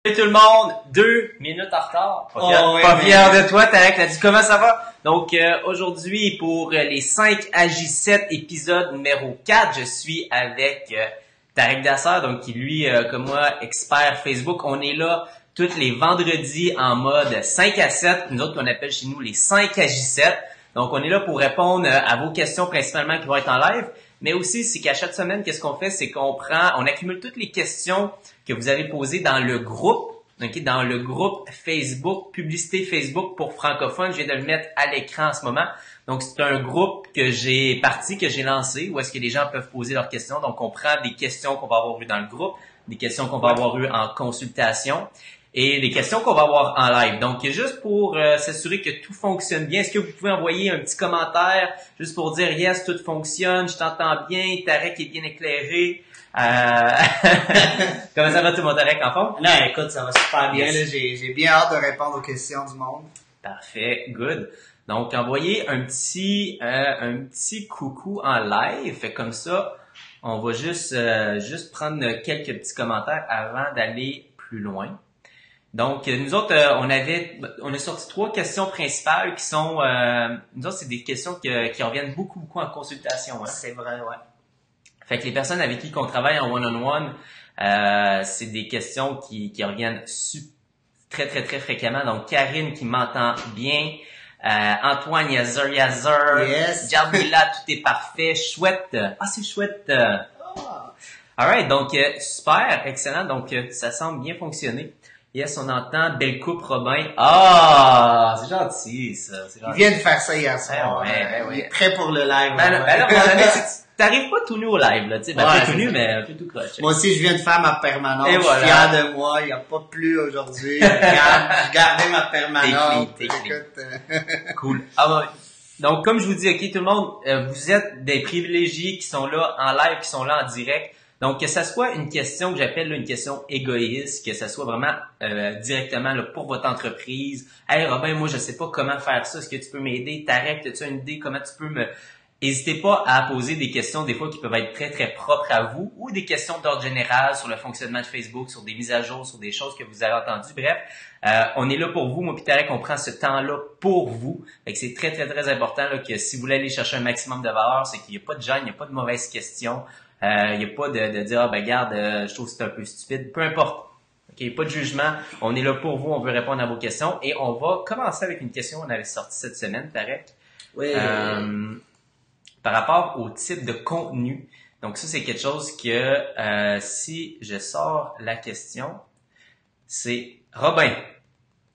Salut tout le monde, 2 minutes en retard. Pas fier de toi, Tarek. T'as dit comment ça va? Donc aujourd'hui pour les 5 AJ7 épisode numéro 4, je suis avec Tarek Dasser, donc qui lui, comme moi, expert Facebook. On est là tous les vendredis en mode 5 à 7, nous autres qu'on appelle chez nous les 5 AJ7. Donc on est là pour répondre à vos questions principalement qui vont être en live. Mais aussi, c'est qu'à chaque semaine, qu'est-ce qu'on fait? C'est on accumule toutes les questions que vous avez posées dans le groupe, okay, dans le groupe Facebook, Publicité Facebook pour francophones. Je viens de le mettre à l'écran en ce moment. Donc, c'est un groupe que j'ai lancé, où est-ce que les gens peuvent poser leurs questions. Donc, on prend des questions qu'on va avoir eues dans le groupe, des questions qu'on va avoir eues en consultation et des questions qu'on va avoir en live. Donc, juste pour s'assurer que tout fonctionne bien, est-ce que vous pouvez envoyer un petit commentaire juste pour dire « Yes, tout fonctionne, je t'entends bien, Tarek est bien éclairé. » Comment ça va tout le monde, Tarek, en forme? Non, écoute, ça va super bien. Là, j'ai bien hâte de répondre aux questions du monde. Parfait, good. Donc, envoyez un petit coucou en live. Fait comme ça, on va juste prendre quelques petits commentaires avant d'aller plus loin. Donc, nous autres, on a sorti 3 questions principales qui sont, nous autres, c'est des questions qui reviennent beaucoup en consultation. Hein? C'est vrai, ouais. Fait que les personnes avec qui on travaille en one-on-one, c'est des questions qui reviennent très fréquemment. Donc, Karine qui m'entend bien, Antoine, Yazer, yes. Jamila, tout est parfait, chouette. Ah, c'est chouette. Alright, donc, super, excellent. Donc, ça semble bien fonctionner. Yes, on entend belle coupe, Robin. Ah, c'est gentil, ça. Il vient de faire ça hier soir. Ouais. Il est prêt pour le live. T'arrives pas tout nu au live, là, tu sais. Pas tout nu, mais un peu tout croche. Moi aussi, je viens de faire ma permanence. Et voilà. Je suis fier de moi. Il n'y a pas plu aujourd'hui. J'ai gardé ma permanence. T'es clean. Cool. Donc, comme je vous dis, ok, tout le monde, vous êtes des privilégiés qui sont là en live, qui sont là en direct. Donc, que ça soit une question que j'appelle une question égoïste, que ça soit vraiment directement là, pour votre entreprise. « Hey Robin, moi je sais pas comment faire ça, est-ce que tu peux m'aider? Tarek, as-tu une idée? Comment tu peux me... » N'hésitez pas à poser des questions des fois qui peuvent être très propres à vous ou des questions d'ordre général sur le fonctionnement de Facebook, sur des mises à jour, sur des choses que vous avez entendues. Bref, on est là pour vous. Moi puis Tarek, on prend ce temps-là pour vous. Fait que c'est très important là, que si vous voulez aller chercher un maximum de valeur, c'est qu'il n'y a pas de gêne, il n'y a pas de mauvaises questions. Il n'y a pas de dire « Ah ben regarde, je trouve que c'est un peu stupide ». Peu importe. Okay, pas de jugement. On est là pour vous. On veut répondre à vos questions. Et on va commencer avec une question qu'on avait sortie cette semaine, Tarek. Oui. Par rapport au type de contenu. Donc ça, c'est quelque chose que si je sors la question, c'est Robin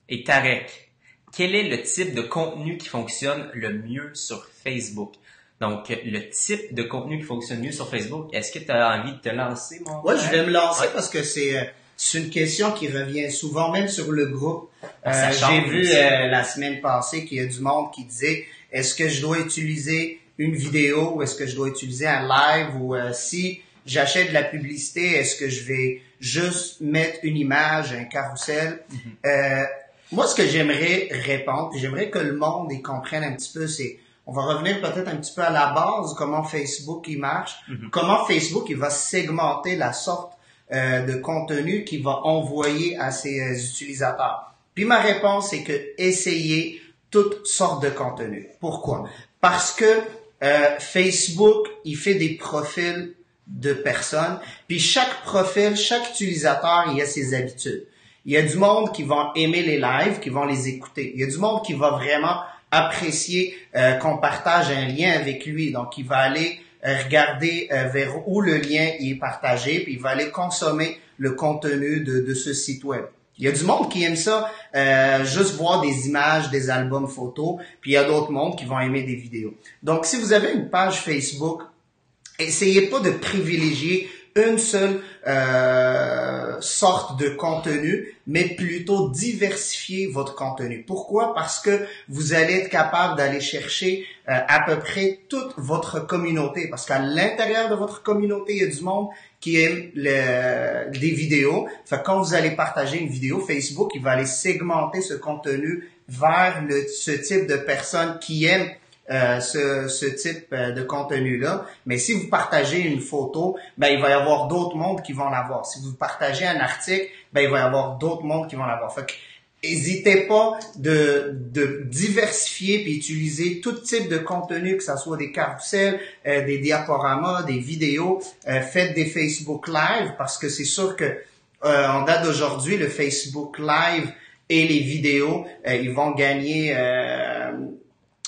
et Tarek, quel est le type de contenu qui fonctionne le mieux sur Facebook? Donc, le type de contenu qui fonctionne mieux sur Facebook, est-ce que tu as envie de te lancer, mon frère? Oui, je vais me lancer parce que c'est une question qui revient souvent, même sur le groupe. J'ai vu la semaine passée qu'il y a du monde qui disait, est-ce que je dois utiliser une vidéo ou est-ce que je dois utiliser un live ou si j'achète de la publicité, est-ce que je vais juste mettre une image, un carrousel? Moi, ce que j'aimerais répondre, j'aimerais que le monde y comprenne un petit peu, c'est on va revenir peut-être un petit peu à la base, comment Facebook il marche, comment Facebook il va segmenter la sorte de contenu qu'il va envoyer à ses utilisateurs. Puis ma réponse c'est que essayez toutes sortes de contenus. Pourquoi? Parce que Facebook il fait des profils de personnes, puis chaque profil, chaque utilisateur il a ses habitudes. Il y a du monde qui vont aimer les lives, qui vont les écouter. Il y a du monde qui va vraiment apprécier qu'on partage un lien avec lui. Donc, il va aller regarder vers où le lien est partagé, puis il va aller consommer le contenu de ce site web. Il y a du monde qui aime ça, juste voir des images, des albums photos, puis il y a d'autres mondes qui vont aimer des vidéos. Donc, si vous avez une page Facebook, essayez pas de privilégier une seule sorte de contenu, mais plutôt diversifier votre contenu. Pourquoi? Parce que vous allez être capable d'aller chercher à peu près toute votre communauté. Parce qu'à l'intérieur de votre communauté, il y a du monde qui aime des vidéos. Fait que quand vous allez partager une vidéo, Facebook, il va aller segmenter ce contenu vers ce type de personnes qui aiment ce type de contenu-là. Mais si vous partagez une photo, ben il va y avoir d'autres mondes qui vont l'avoir. Si vous partagez un article, ben il va y avoir d'autres mondes qui vont l'avoir. Fait que n'hésitez pas de diversifier puis utiliser tout type de contenu, que ce soit des carousels, des diaporamas, des vidéos. Faites des Facebook Live parce que c'est sûr que en date d'aujourd'hui, le Facebook Live et les vidéos, ils vont gagner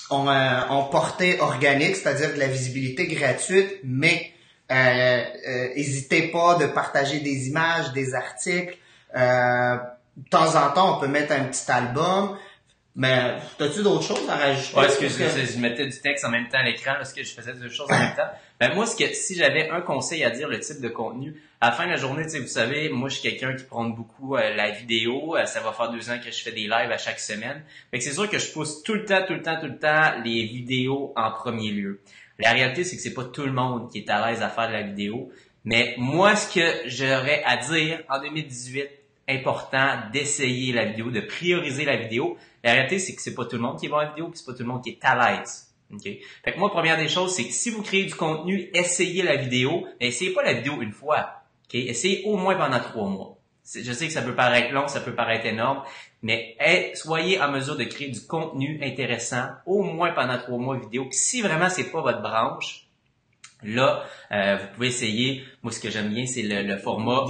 en portée organique, c'est-à-dire de la visibilité gratuite, mais n'hésitez pas de partager des images, des articles. De temps en temps, on peut mettre un petit album. Mais as-tu d'autres choses à rajouter? Ouais, je mettais du texte en même temps à l'écran, parce que je faisais deux choses en même temps. Ben moi, si j'avais un conseil à dire, le type de contenu, à la fin de la journée, tu sais, vous savez, moi je suis quelqu'un qui prône beaucoup la vidéo. Ça va faire 2 ans que je fais des lives à chaque semaine. Fait que c'est sûr que je pousse tout le temps les vidéos en premier lieu. La réalité, c'est que c'est pas tout le monde qui est à l'aise à faire de la vidéo. Mais moi, ce que j'aurais à dire en 2018, important d'essayer la vidéo, de prioriser la vidéo. La réalité, c'est que c'est pas tout le monde qui va en vidéo, puis c'est pas tout le monde qui est à l'aise. Okay? Fait que moi, première des choses, c'est que si vous créez du contenu, essayez la vidéo, mais essayez pas la vidéo une fois. Okay? Essayez au moins pendant 3 mois. Je sais que ça peut paraître long, ça peut paraître énorme, mais soyez en mesure de créer du contenu intéressant au moins pendant 3 mois vidéo. Puis si vraiment c'est pas votre branche, là, vous pouvez essayer. Moi, ce que j'aime bien, c'est le format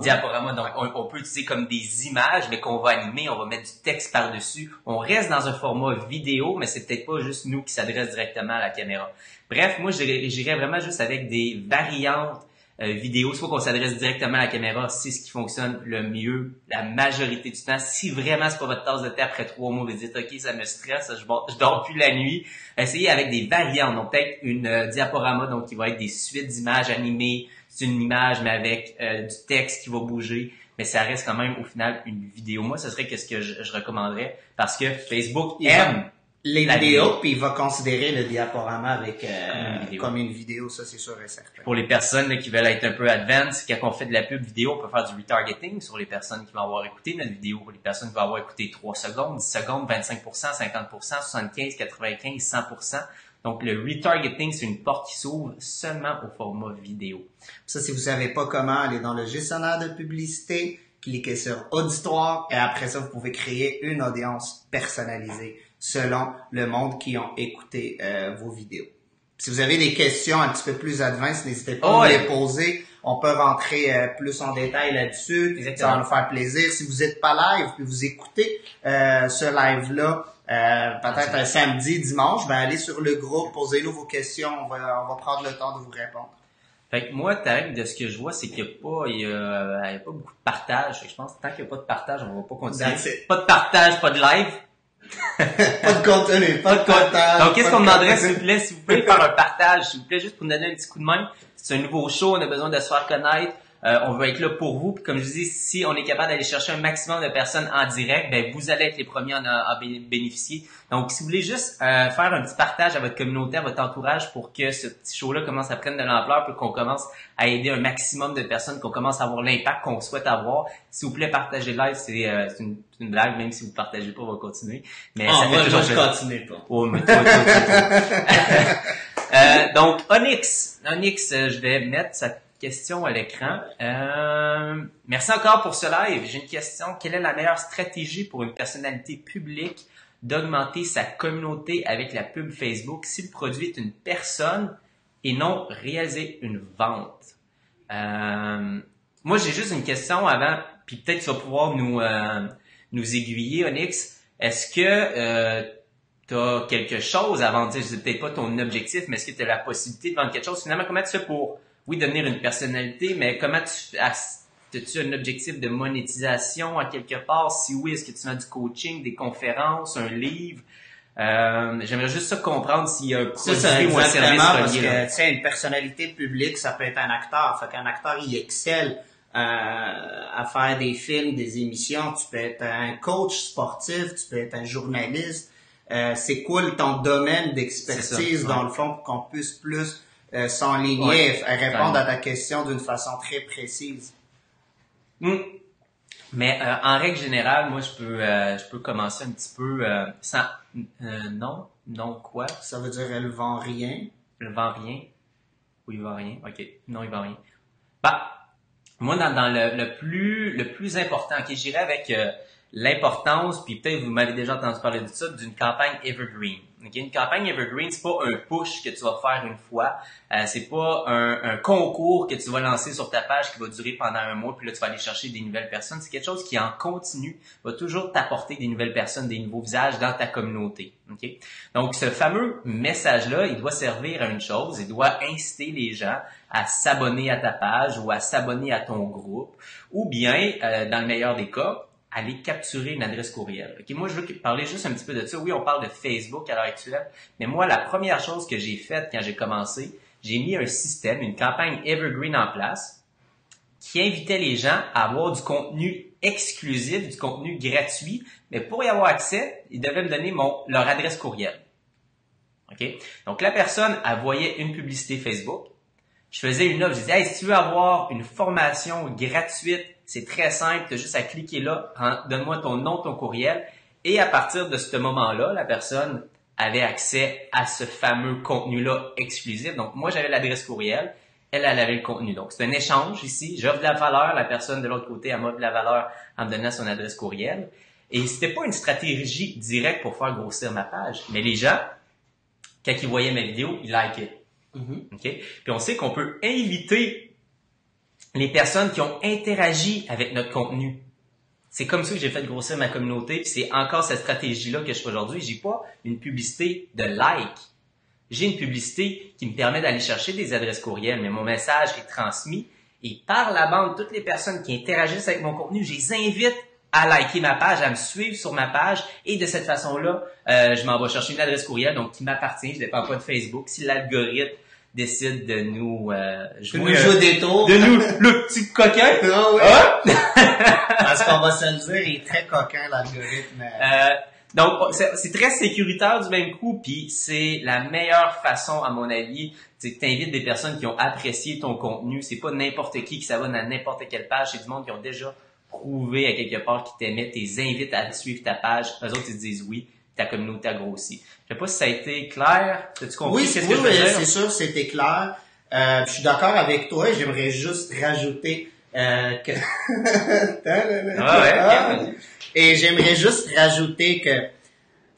diaporama. Donc, on peut utiliser comme des images, mais qu'on va animer. On va mettre du texte par-dessus. On reste dans un format vidéo, mais c'est peut-être pas juste nous qui s'adresse directement à la caméra. Bref, moi, j'irais vraiment juste avec des variantes vidéo, soit qu'on s'adresse directement à la caméra, c'est ce qui fonctionne le mieux la majorité du temps. Si vraiment c'est pas votre tasse de thé après 3 mois, vous dites ok, ça me stresse, je dors plus la nuit, essayez avec des variantes. Donc peut-être une diaporama, donc qui va être des suites d'images animées, c'est une image mais avec du texte qui va bouger, mais ça reste quand même au final une vidéo. Moi, ce serait qu'est-ce que je recommanderais, parce que Facebook aime les vidéos, puis il va considérer le diaporama avec comme une vidéo, ça c'est sûr et certain. Pour les personnes là, qui veulent être un peu advanced, quand on fait de la pub vidéo, on peut faire du retargeting sur les personnes qui vont avoir écouté notre vidéo, pour les personnes qui vont avoir écouté 3 secondes, 10 secondes, 25%, 50%, 75, 95, 100%. Donc le retargeting, c'est une porte qui s'ouvre seulement au format vidéo. Ça, si vous savez pas comment, allez dans le gestionnaire de publicité, cliquez sur auditoire, et après ça, vous pouvez créer une audience personnalisée selon le monde qui ont écouté vos vidéos. Si vous avez des questions un petit peu plus advanced, n'hésitez pas à les poser. On peut rentrer plus en détail là-dessus. Exactement. Ça va nous faire plaisir. Si vous n'êtes pas live, puis vous écoutez ce live-là, peut-être un samedi, dimanche, ben allez sur le groupe, posez-nous vos questions. On va prendre le temps de vous répondre. Fait que moi, Tarek, de ce que je vois, c'est qu'il y a pas beaucoup de partage. Je pense que tant qu'il n'y a pas de partage, on va pas continuer. Pas de partage, pas de live. Pas de contenu, pas de partage. Donc, qu'est-ce qu'on demanderait, s'il vous plaît, si vous pouvez faire un partage, s'il vous plaît, juste pour nous donner un petit coup de main. C'est un nouveau show, on a besoin de se faire connaître. On veut être là pour vous. Puis comme je vous dis, si on est capable d'aller chercher un maximum de personnes en direct, ben vous allez être les premiers à bénéficier. Donc, si vous voulez juste faire un petit partage à votre communauté, à votre entourage, pour que ce petit show-là commence à prendre de l'ampleur, pour qu'on commence à aider un maximum de personnes, qu'on commence à avoir l'impact qu'on souhaite avoir, s'il vous plaît, partagez le live. C'est une blague, même si vous ne partagez pas, on va continuer. Mais ça fait toujours je continue pas. Oh, mais toi. Donc, Onyx, je vais mettre sa question à l'écran. Merci encore pour ce live. J'ai une question. Quelle est la meilleure stratégie pour une personnalité publique d'augmenter sa communauté avec la pub Facebook si le produit est une personne et non réaliser une vente? Moi, j'ai juste une question avant, puis peut-être tu vas pouvoir nous aiguiller, Onyx. Est-ce que tu as quelque chose à vendre? C'est peut-être pas ton objectif, mais est-ce que tu as la possibilité de vendre quelque chose? Finalement, comment tu fais pour, oui, devenir une personnalité, mais comment as-tu un objectif de monétisation à quelque part? Si oui, est-ce que tu vends du coaching, des conférences, un livre? J'aimerais juste ça comprendre s'il y a un produit ou un service relié. Parce que, une personnalité publique, ça peut être un acteur. Fait qu'un acteur, il excelle à faire des films, des émissions. Tu peux être un coach sportif, tu peux être un journaliste. C'est quoi ton domaine d'expertise, dans le fond, pour qu'on puisse plus s'enligner et répondre à ta question d'une façon très précise? Mais en règle générale, moi, je peux commencer un petit peu sans... non quoi? Ça veut dire elle vend rien. Elle vend rien? Ou il vend rien? OK. Non, il vend rien. Bah, moi, dans le plus important, OK, j'irai avec l'importance, puis peut-être vous m'avez déjà entendu parler de ça, d'une campagne Evergreen. Okay? Une campagne Evergreen, c'est pas un push que tu vas faire une fois, c'est pas un concours que tu vas lancer sur ta page qui va durer pendant un mois, puis là tu vas aller chercher des nouvelles personnes. C'est quelque chose qui en continu va toujours t'apporter des nouvelles personnes, des nouveaux visages dans ta communauté. Okay? Donc ce fameux message-là, il doit servir à une chose, il doit inciter les gens à s'abonner à ta page ou à s'abonner à ton groupe, ou bien, dans le meilleur des cas, aller capturer une adresse courriel. Okay? Moi, je veux parler juste un petit peu de ça. Oui, on parle de Facebook à l'heure actuelle, mais moi, la première chose que j'ai faite quand j'ai commencé, j'ai mis un système, une campagne Evergreen en place qui invitait les gens à avoir du contenu exclusif, du contenu gratuit, mais pour y avoir accès, ils devaient me donner leur adresse courriel. Okay? Donc, la personne, elle voyait une publicité Facebook. Je faisais une offre, je disais, hey, si tu veux avoir une formation gratuite, c'est très simple, tu as juste à cliquer là, donne-moi ton nom, ton courriel. Et à partir de ce moment-là, la personne avait accès à ce fameux contenu-là exclusif. Donc, moi, j'avais l'adresse courriel, elle avait le contenu. Donc, c'est un échange ici. J'offre de la valeur, la personne de l'autre côté, elle m'offre de la valeur en me donnant son adresse courriel. Et c'était pas une stratégie directe pour faire grossir ma page. Mais les gens, quand ils voyaient mes vidéos, ils likaient. Okay? Puis on sait qu'on peut inviter les personnes qui ont interagi avec notre contenu. C'est comme ça que j'ai fait grossir ma communauté, puis c'est encore cette stratégie-là que je fais aujourd'hui. J'ai pas une publicité de like. J'ai une publicité qui me permet d'aller chercher des adresses courriels, mais mon message est transmis et par la bande, toutes les personnes qui interagissent avec mon contenu, je les invite à liker ma page, à me suivre sur ma page et de cette façon-là, je m'en vais chercher une adresse courriel donc qui m'appartient, je ne dépends pas de Facebook. Si l'algorithme décide de nous jouer des tours, de nous le petit coquin. Ah oui. Ah? Parce qu'on va se le dire, il est très coquin l'algorithme. Donc c'est très sécuritaire du même coup, puis c'est la meilleure façon à mon avis. Tu invites des personnes qui ont apprécié ton contenu. C'est pas n'importe qui s'abonne à n'importe quelle page. C'est du monde qui ont déjà prouvé à quelque part qu'ils t'aimaient. Tu les invites à suivre ta page. Eux autres ils te disent oui. Ta communauté a grossi. Je sais pas si ça a été clair. As-tu compris oui, qu'est-ce que je veux dire? C'est sûr, c'était clair. Je suis d'accord avec toi. J'aimerais juste rajouter que... Et j'aimerais juste rajouter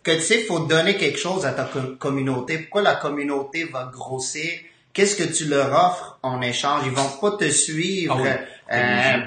que tu sais, faut donner quelque chose à ta communauté. Pourquoi la communauté va grossir? Qu'est-ce que tu leur offres en échange? Ils vont pas te suivre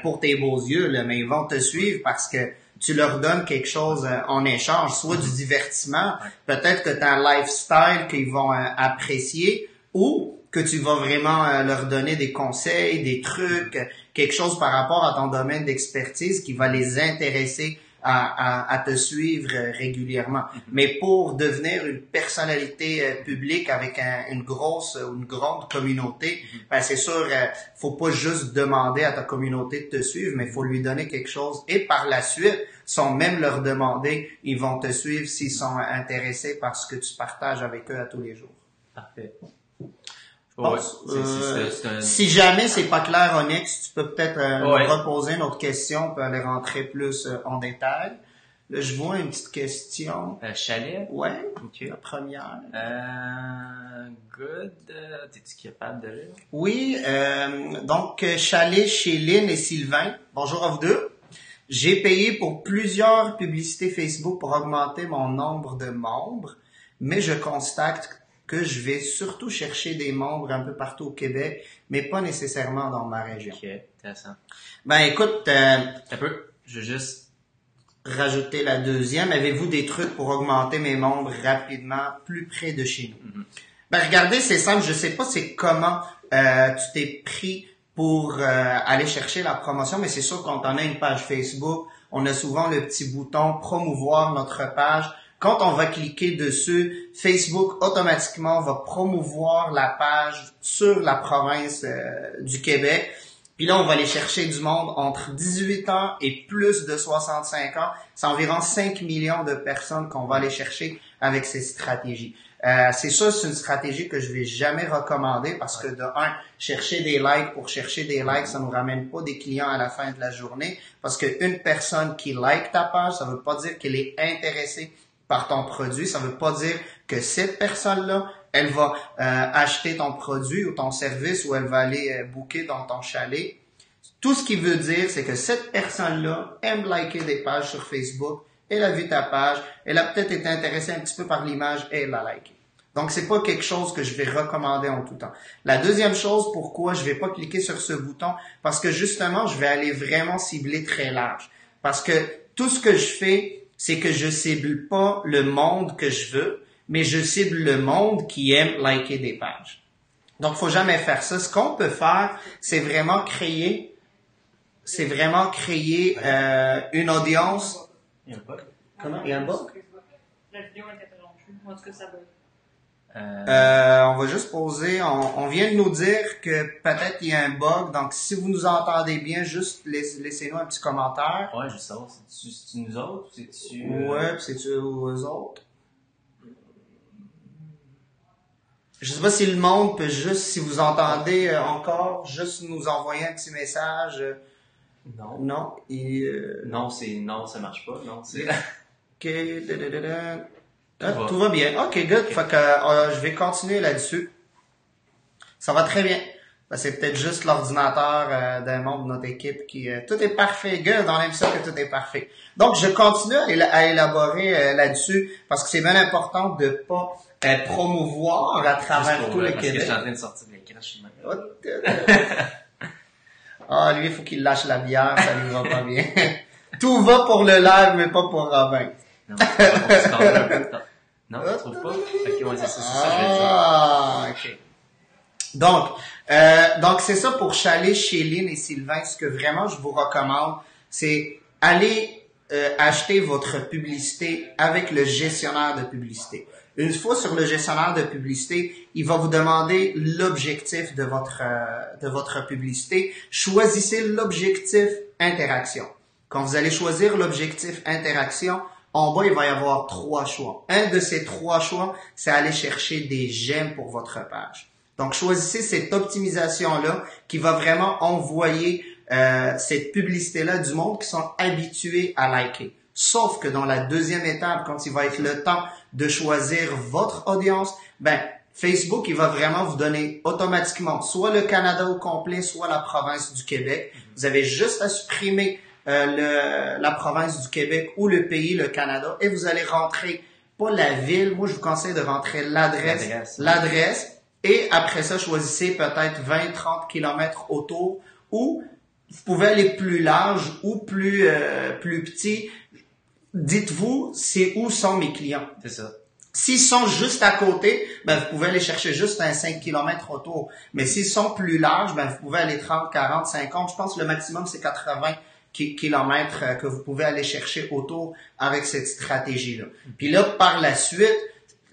pour tes beaux yeux, là, mais ils vont te suivre parce que tu leur donnes quelque chose en échange, soit du divertissement, peut-être que tu as un lifestyle qu'ils vont apprécier, ou que tu vas vraiment leur donner des conseils, des trucs, quelque chose par rapport à ton domaine d'expertise qui va les intéresser à te suivre régulièrement. Mais pour devenir une personnalité publique avec une grande communauté, ben c'est sûr, faut pas juste demander à ta communauté de te suivre, mais faut lui donner quelque chose. Et par la suite, sans même leur demander, ils vont te suivre s'ils sont intéressés par ce que tu partages avec eux à tous les jours. Parfait. Bon, si jamais c'est pas clair, Onyx, tu peux peut-être reposer notre question, on peut aller rentrer plus en détail. Là, je vois une petite question. Chalet? Ouais. Okay. La première. Good. T'es-tu capable de lire? Oui. Donc, Chalet chez Lynn et Sylvain. Bonjour à vous deux. J'ai payé pour plusieurs publicités Facebook pour augmenter mon nombre de membres, mais je constate que je vais surtout chercher des membres un peu partout au Québec, mais pas nécessairement dans ma région. Ok, intéressant. Ben écoute, un peu, je veux juste rajouter la deuxième. Avez-vous des trucs pour augmenter mes membres rapidement, plus près de chez nous? Ben regardez, c'est simple, je sais pas c'est comment tu t'es pris pour aller chercher la promotion, mais c'est sûr quand on a une page Facebook, on a souvent le petit bouton promouvoir notre page. Quand on va cliquer dessus, Facebook automatiquement va promouvoir la page sur la province du Québec. Puis là, on va aller chercher du monde entre 18 ans et plus de 65 ans. C'est environ 5 millions de personnes qu'on va aller chercher avec ces stratégies. C'est ça, c'est une stratégie que je vais jamais recommander parce que de un, chercher des likes pour chercher des likes, ça nous ramène pas des clients à la fin de la journée parce qu'une personne qui like ta page, ça veut pas dire qu'elle est intéressée par ton produit, ça veut pas dire que cette personne-là, elle va acheter ton produit ou ton service ou elle va aller booker dans ton chalet. Tout ce qui veut dire, c'est que cette personne-là aime liker des pages sur Facebook, elle a vu ta page, elle a peut-être été intéressée un petit peu par l'image et elle l'a liké. Donc, c'est pas quelque chose que je vais recommander en tout temps. La deuxième chose, pourquoi je vais pas cliquer sur ce bouton, parce que justement, je vais aller vraiment cibler très large. Parce que tout ce que je fais, c'est que je cible pas le monde que je veux, mais je cible le monde qui aime liker des pages. Donc, faut jamais faire ça. Ce qu'on peut faire, c'est vraiment créer une audience. Il y a un bug. Comment? Il y a un bug? La vidéo est interrompue. En tout cas, ça bug. On va juste poser, on vient de nous dire que peut-être il y a un bug, donc si vous nous entendez bien, juste laissez-nous un petit commentaire. Ouais, je sais, c'est-tu nous autres? C'est-tu... Ouais, pis c'est-tu eux autres? Je sais pas si le monde peut juste, si vous entendez encore, juste nous envoyer un petit message. Non. Non, Non, ça marche pas, non, c'est... Ok, tout va bien. Ok, good. Fait que je vais continuer là-dessus. Ça va très bien. Ben, c'est peut-être juste l'ordinateur d'un membre de notre équipe qui... tout est parfait. Good, on aime ça que tout est parfait. Donc, je continue à élaborer là-dessus parce que c'est bien important de pas promouvoir à travers tout le Québec. Parce que je suis en train de sortir de l'écran, je suis mal. Ah, lui, il faut qu'il lâche la bière, ça lui va pas bien. Tout va pour le live, mais pas pour Robin. Non, c'est pas un peu de temps. Non, tu trouves pas? Ok, ouais, c'est ça, je vais dire. Ah, ok. Donc c'est ça pour Chalet, Chéline et Sylvain. Ce que vraiment je vous recommande, c'est aller acheter votre publicité avec le gestionnaire de publicité. Une fois sur le gestionnaire de publicité, il va vous demander l'objectif de votre publicité. Choisissez l'objectif interaction. Quand vous allez choisir l'objectif interaction, en bas, il va y avoir 3 choix. Un de ces 3 choix, c'est aller chercher des j'aime pour votre page. Donc, choisissez cette optimisation-là qui va vraiment envoyer cette publicité-là du monde qui sont habitués à liker. Sauf que dans la deuxième étape, quand il va être le temps de choisir votre audience, Facebook, il va vraiment vous donner automatiquement soit le Canada au complet, soit la province du Québec. Vous avez juste à supprimer la province du Québec ou le pays, le Canada, et vous allez rentrer, pas la ville, moi je vous conseille de rentrer l'adresse, et après ça, choisissez peut-être 20-30 kilomètres autour, ou vous pouvez aller plus large ou plus petit. Dites-vous, c'est où sont mes clients. C'est ça. S'ils sont juste à côté, vous pouvez aller chercher juste un 5 km autour. Mais s'ils sont plus larges, vous pouvez aller 30, 40, 50. Je pense que le maximum, c'est 80 kilomètres que vous pouvez aller chercher autour avec cette stratégie-là. Puis là, par la suite,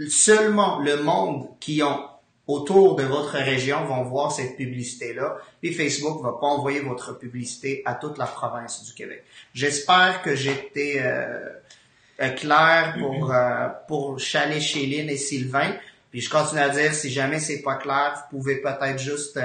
seulement le monde qui ont autour de votre région vont voir cette publicité-là. Puis Facebook va pas envoyer votre publicité à toute la province du Québec. J'espère que j'ai été clair pour Chalet, Chéline et Sylvain. Puis je continue à dire, si jamais c'est pas clair, vous pouvez peut-être juste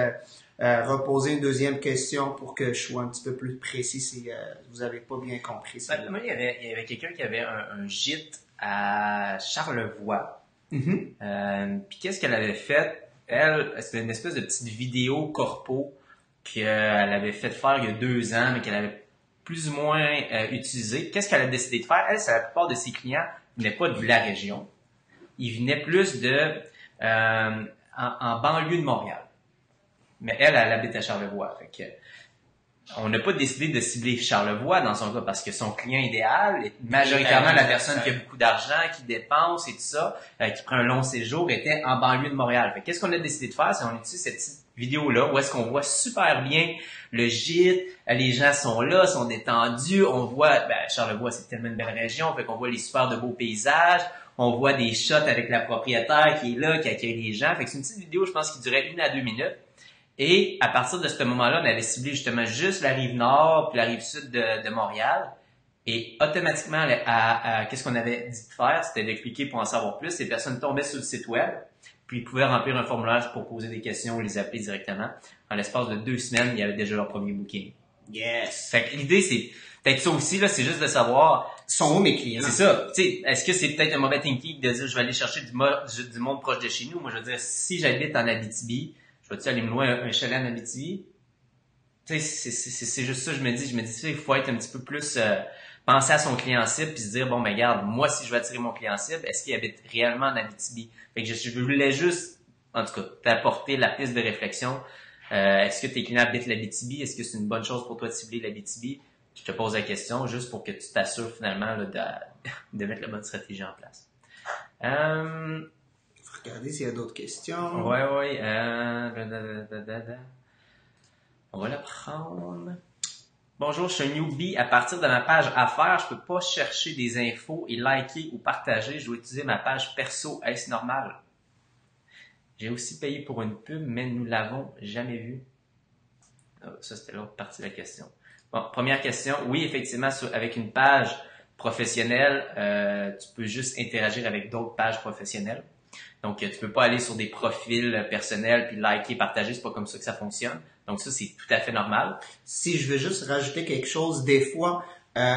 reposer une deuxième question pour que je sois un petit peu plus précis si vous avez pas bien compris ça. Moi, il y avait quelqu'un qui avait un gîte à Charlevoix. Puis qu'est-ce qu'elle avait fait? Elle, c'était une espèce de petite vidéo corpo qu'elle avait fait faire il y a 2 ans, mais qu'elle avait plus ou moins utilisé. Qu'est-ce qu'elle a décidé de faire? Elle, c'est la plupart de ses clients venaient pas de la région. Ils venaient plus en banlieue de Montréal. Mais elle habite à Charlevoix. Fait que, on n'a pas décidé de cibler Charlevoix dans son cas parce que son client idéal est majoritairement la personne qui a beaucoup d'argent, qui dépense et tout ça, qui prend un long séjour, était en banlieue de Montréal. Fait qu'est-ce qu'on a décidé de faire? C'est qu'on utilise cette petite vidéo-là où est-ce qu'on voit super bien le gîte, les gens sont là, sont détendus, on voit, Charlevoix c'est tellement une belle région, fait qu'on voit les super de beaux paysages, on voit des shots avec la propriétaire qui est là, qui accueille les gens. Fait que c'est une petite vidéo, je pense, qui durait 1 à 2 minutes. Et à partir de ce moment-là, on avait ciblé justement juste la rive nord puis la rive sud de Montréal. Et automatiquement, qu'est-ce qu'on avait dit de faire? C'était de cliquer pour en savoir plus. Les personnes tombaient sur le site web, puis ils pouvaient remplir un formulaire pour poser des questions ou les appeler directement. En l'espace de 2 semaines, il y avait déjà leur premier booking. Yes! Fait que l'idée, c'est peut-être ça aussi, là, c'est juste de savoir... Sont où mes clients? C'est ça. Tu sais, est-ce que c'est peut-être un mauvais thinking de dire je vais aller chercher du monde proche de chez nous? Moi, je veux dire, si j'habite en Abitibi, je vais-tu aller me louer un chalet en Abitibi? Tu sais, c'est juste ça, je me dis, il faut être un petit peu plus... penser à son client cible puis se dire bon ben regarde, moi si je veux attirer mon client cible, est-ce qu'il habite réellement en Abitibi? Fait que je voulais juste en tout cas t'apporter la piste de réflexion. Est-ce que tes clients habitent l'Abitibi? Est-ce que c'est une bonne chose pour toi de cibler l'Abitibi? Je te pose la question juste pour que tu t'assures finalement là, de mettre la bonne stratégie en place. Faut regarder s'il y a d'autres questions. Ouais. On va la prendre. Bonjour, je suis un newbie. À partir de ma page affaires, je peux pas chercher des infos et liker ou partager. Je dois utiliser ma page perso. Est-ce normal? J'ai aussi payé pour une pub, mais nous l'avons jamais vue. Ça, c'était l'autre partie de la question. Bon, première question. Oui, effectivement, avec une page professionnelle, tu peux juste interagir avec d'autres pages professionnelles. Donc, tu peux pas aller sur des profils personnels puis liker, partager. C'est pas comme ça que ça fonctionne. Donc ça, c'est tout à fait normal. Si je veux juste rajouter quelque chose, des fois,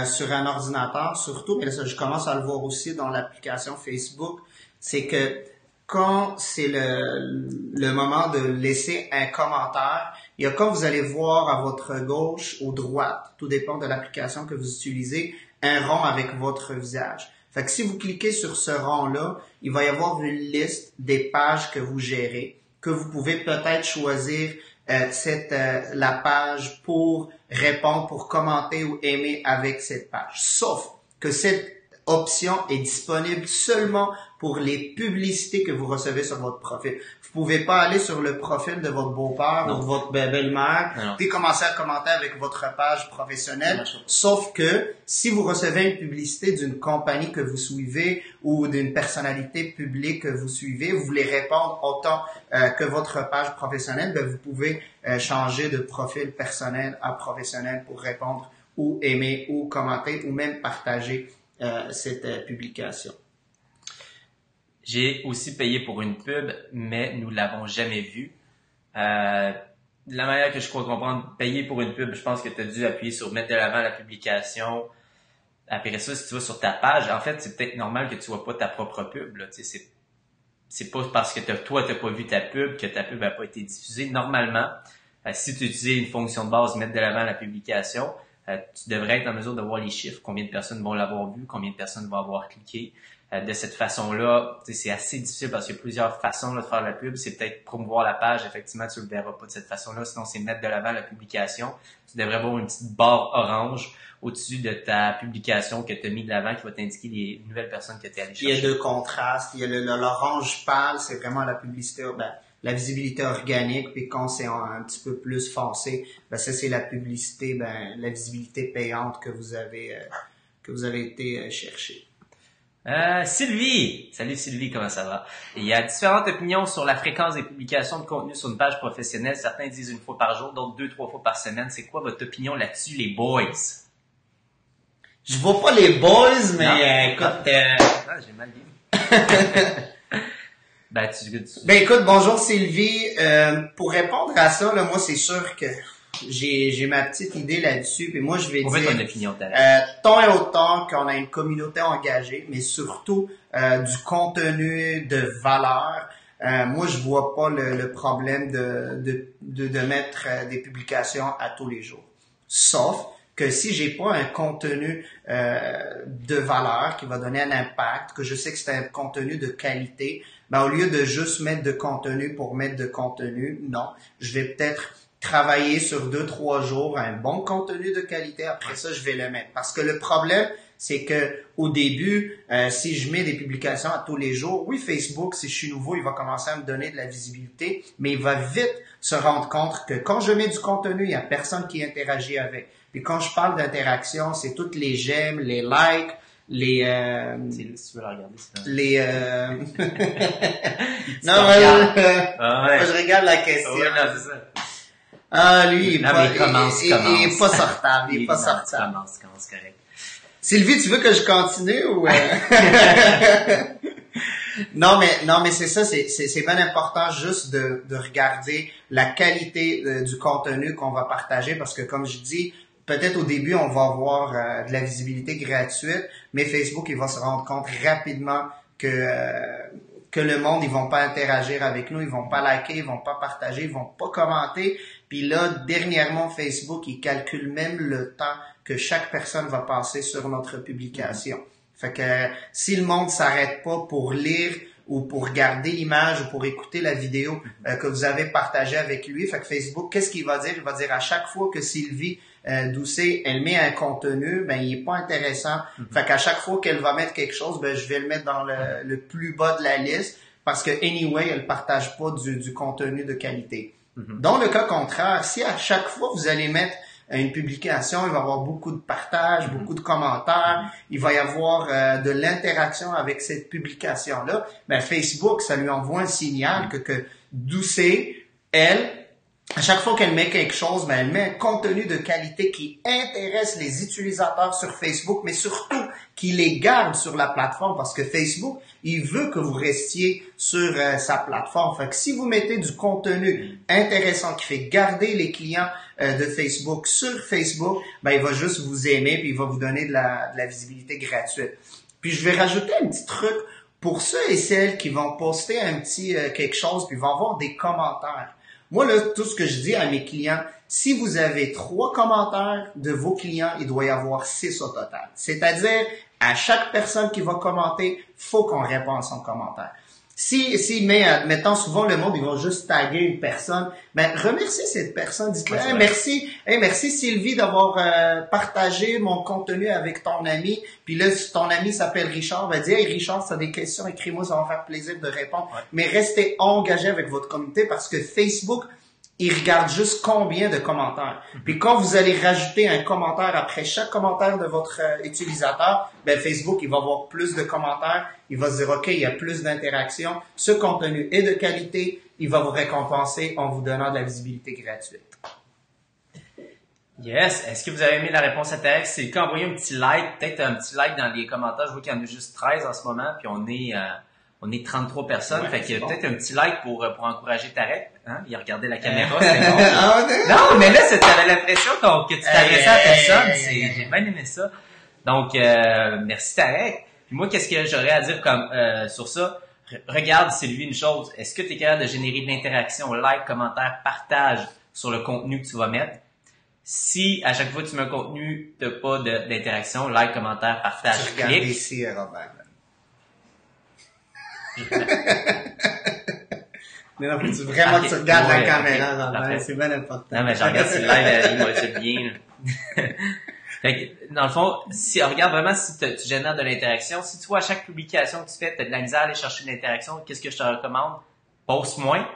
sur un ordinateur, surtout, mais ça, je commence à le voir aussi dans l'application Facebook, c'est que quand c'est le moment de laisser un commentaire, il y a quand vous allez voir à votre gauche ou droite, tout dépend de l'application que vous utilisez, un rond avec votre visage. Fait que si vous cliquez sur ce rond-là, il va y avoir une liste des pages que vous gérez, que vous pouvez peut-être choisir la page pour répondre, pour commenter ou aimer avec cette page. Sauf que cette option est disponible seulement pour les publicités que vous recevez sur votre profil. Vous pouvez pas aller sur le profil de votre beau-père ou de votre belle-mère puis commencer à commenter avec votre page professionnelle. Sauf que si vous recevez une publicité d'une compagnie que vous suivez ou d'une personnalité publique que vous suivez, vous voulez répondre autant que votre page professionnelle, ben vous pouvez changer de profil personnel à professionnel pour répondre ou aimer ou commenter ou même partager cette publication. J'ai aussi payé pour une pub, mais nous l'avons jamais vue. La manière que je crois comprendre, payer pour une pub, je pense que tu as dû appuyer sur mettre de l'avant la publication. Après ça, si tu vas sur ta page, en fait, c'est peut-être normal que tu vois pas ta propre pub. Là. Tu sais, c'est pas parce que toi, t'as pas vu ta pub que ta pub n'a pas été diffusée. Normalement, si tu utilisais une fonction de base, mettre de l'avant la publication, tu devrais être en mesure de voir les chiffres, combien de personnes vont l'avoir vu, combien de personnes vont avoir cliqué. De cette façon-là, c'est assez difficile parce qu'il y a plusieurs façons là, de faire la pub. C'est peut-être promouvoir la page, effectivement, tu le verras pas de cette façon-là. Sinon, c'est mettre de l'avant la publication. Tu devrais avoir une petite barre orange au-dessus de ta publication que tu as mis de l'avant qui va t'indiquer les nouvelles personnes que tu es allé chercher. Il y a deux contrastes. Il y a l'orange pâle, c'est vraiment la publicité, la visibilité organique, puis quand c'est un petit peu plus foncé, ça c'est la publicité, la visibilité payante que vous avez été chercher. Sylvie! Salut Sylvie, comment ça va? Il y a différentes opinions sur la fréquence des publications de contenu sur une page professionnelle. Certains disent 1 fois par jour, d'autres 2-3 fois par semaine. C'est quoi votre opinion là-dessus, les boys? Je vois pas les boys, mais écoute... j'ai mal dit. Écoute, bonjour Sylvie. Pour répondre à ça, là, moi c'est sûr que j'ai ma petite idée là-dessus, puis moi je vais dire ton opinion, tant et autant qu'on a une communauté engagée, mais surtout du contenu de valeur. Moi je vois pas le problème de mettre des publications à tous les jours. Sauf que si j'ai pas un contenu de valeur qui va donner un impact, que je sais que c'est un contenu de qualité, au lieu de juste mettre de contenu pour mettre de contenu, non, je vais peut-être travailler sur 2-3 jours un bon contenu de qualité. Après ça, je vais le mettre. Parce que le problème, c'est que au début, si je mets des publications à tous les jours, oui, Facebook, si je suis nouveau, il va commencer à me donner de la visibilité, mais il va vite se rendre compte que quand je mets du contenu, il y a personne qui interagit avec. Puis quand je parle d'interaction, c'est toutes les j'aime, les likes, les si tu veux la regarder, c'est non, je regarde la question. Oui, non, c'est ça. Lui, il est pas sortable. Il est pas sortable. Commence correct. Sylvie, tu veux que je continue ou Non, mais c'est ça, c'est bien important juste de regarder la qualité du contenu qu'on va partager parce que comme je dis, peut-être au début on va avoir de la visibilité gratuite, mais Facebook il va se rendre compte rapidement que le monde ils vont pas interagir avec nous, ils vont pas liker, ils vont pas partager, ils vont pas commenter. Puis là, dernièrement Facebook il calcule même le temps que chaque personne va passer sur notre publication. Fait que si le monde s'arrête pas pour lire ou pour regarder l'image ou pour écouter la vidéo que vous avez partagée avec lui, fait que Facebook, qu'est-ce qu'il va dire? Il va dire à chaque fois que Sylvie Doucet, elle met un contenu, ben il est pas intéressant. Fait qu'à chaque fois qu'elle va mettre quelque chose, ben je vais le mettre dans le plus bas de la liste parce que anyway, elle partage pas du contenu de qualité. Dans le cas contraire, si à chaque fois vous allez mettre une publication, il va y avoir beaucoup de partages, beaucoup de commentaires, il va y avoir de l'interaction avec cette publication-là, ben Facebook, ça lui envoie un signal que Doucet, elle, à chaque fois qu'elle met quelque chose, ben elle met un contenu de qualité qui intéresse les utilisateurs sur Facebook, mais surtout qui les garde sur la plateforme parce que Facebook, il veut que vous restiez sur sa plateforme. Fait que si vous mettez du contenu intéressant qui fait garder les clients de Facebook sur Facebook, ben il va juste vous aimer puis il va vous donner de la visibilité gratuite. Puis je vais rajouter un petit truc pour ceux et celles qui vont poster un petit quelque chose puis vont avoir des commentaires. Moi, là, tout ce que je dis à mes clients, si vous avez 3 commentaires de vos clients, il doit y avoir 6 au total. C'est-à-dire, à chaque personne qui va commenter, faut qu'on réponde à son commentaire. Mettons, souvent, le monde, ils vont juste taguer une personne. Ben, remerciez cette personne. Dites-lui, merci Sylvie d'avoir partagé mon contenu avec ton ami. Puis là, si ton ami s'appelle Richard, ben, dis, hey, Richard, si t'as des questions, écris-moi, ça va me faire plaisir de répondre. Ouais. Mais restez engagés avec votre communauté parce que Facebook, il regarde juste combien de commentaires. Puis quand vous allez rajouter un commentaire après chaque commentaire de votre utilisateur, ben Facebook, il va avoir plus de commentaires. Il va se dire, OK, il y a plus d'interactions. Ce contenu est de qualité. Il va vous récompenser en vous donnant de la visibilité gratuite. Yes. Est-ce que vous avez aimé la réponse à Tarek? C'est le cas, envoyez un petit like. Peut-être un petit like dans les commentaires. Je vois qu'il y en a juste 13 en ce moment. Puis on est 33 personnes. Ouais, fait qu'il y a peut-être un petit like pour encourager Tarek. Hein? Il a regardé la caméra, c'est bon. Non, mais là, t'avais l'impression que tu t'adressais à personne. J'ai bien aimé ça. Donc, merci Tarek. Puis moi, qu'est-ce que j'aurais à dire sur ça? Regarde, Sylvie, une chose. Est-ce que tu es capable de générer de l'interaction, like, commentaire, partage sur le contenu que tu vas mettre? Si à chaque fois que tu mets un contenu, tu n'as pas d'interaction, like, commentaire, partage, clique. Regarde ici, Robert. Mais non, faut vraiment que tu regardes la caméra, Robert. C'est bien important. Non, mais je regarde si le live, il m'a dit bien. Fait que, dans le fond, regarde vraiment si tu génères de l'interaction. Si tu vois à chaque publication que tu fais, tu as de la misère à aller chercher de l'interaction, qu'est-ce que je te recommande? Poste moins.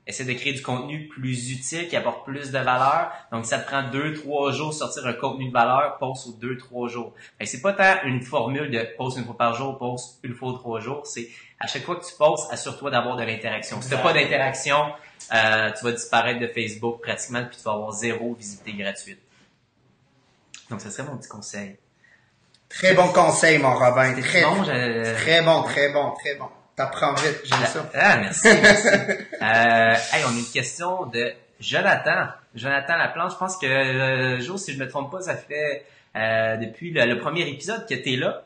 Essaie de créer du contenu plus utile, qui apporte plus de valeur. Donc, ça te prend 2-3 jours de sortir un contenu de valeur, poste aux 2-3 jours. Fait que c'est pas tant une formule de poste une fois par jour, poste une fois aux 3 jours. C'est à chaque fois que tu postes, assure-toi d'avoir de l'interaction. Si tu n'as pas d'interaction, tu vas disparaître de Facebook pratiquement, puis tu vas avoir 0 visibilité gratuite. Donc, ça serait mon petit conseil. Très bon conseil, mon Robin. Très bon. T'apprends vite, j'aime ça. Ah, merci. On a une question de Jonathan. Jonathan Laplanche, je pense que, Jo, si je me trompe pas, ça fait depuis le premier épisode que t'es là.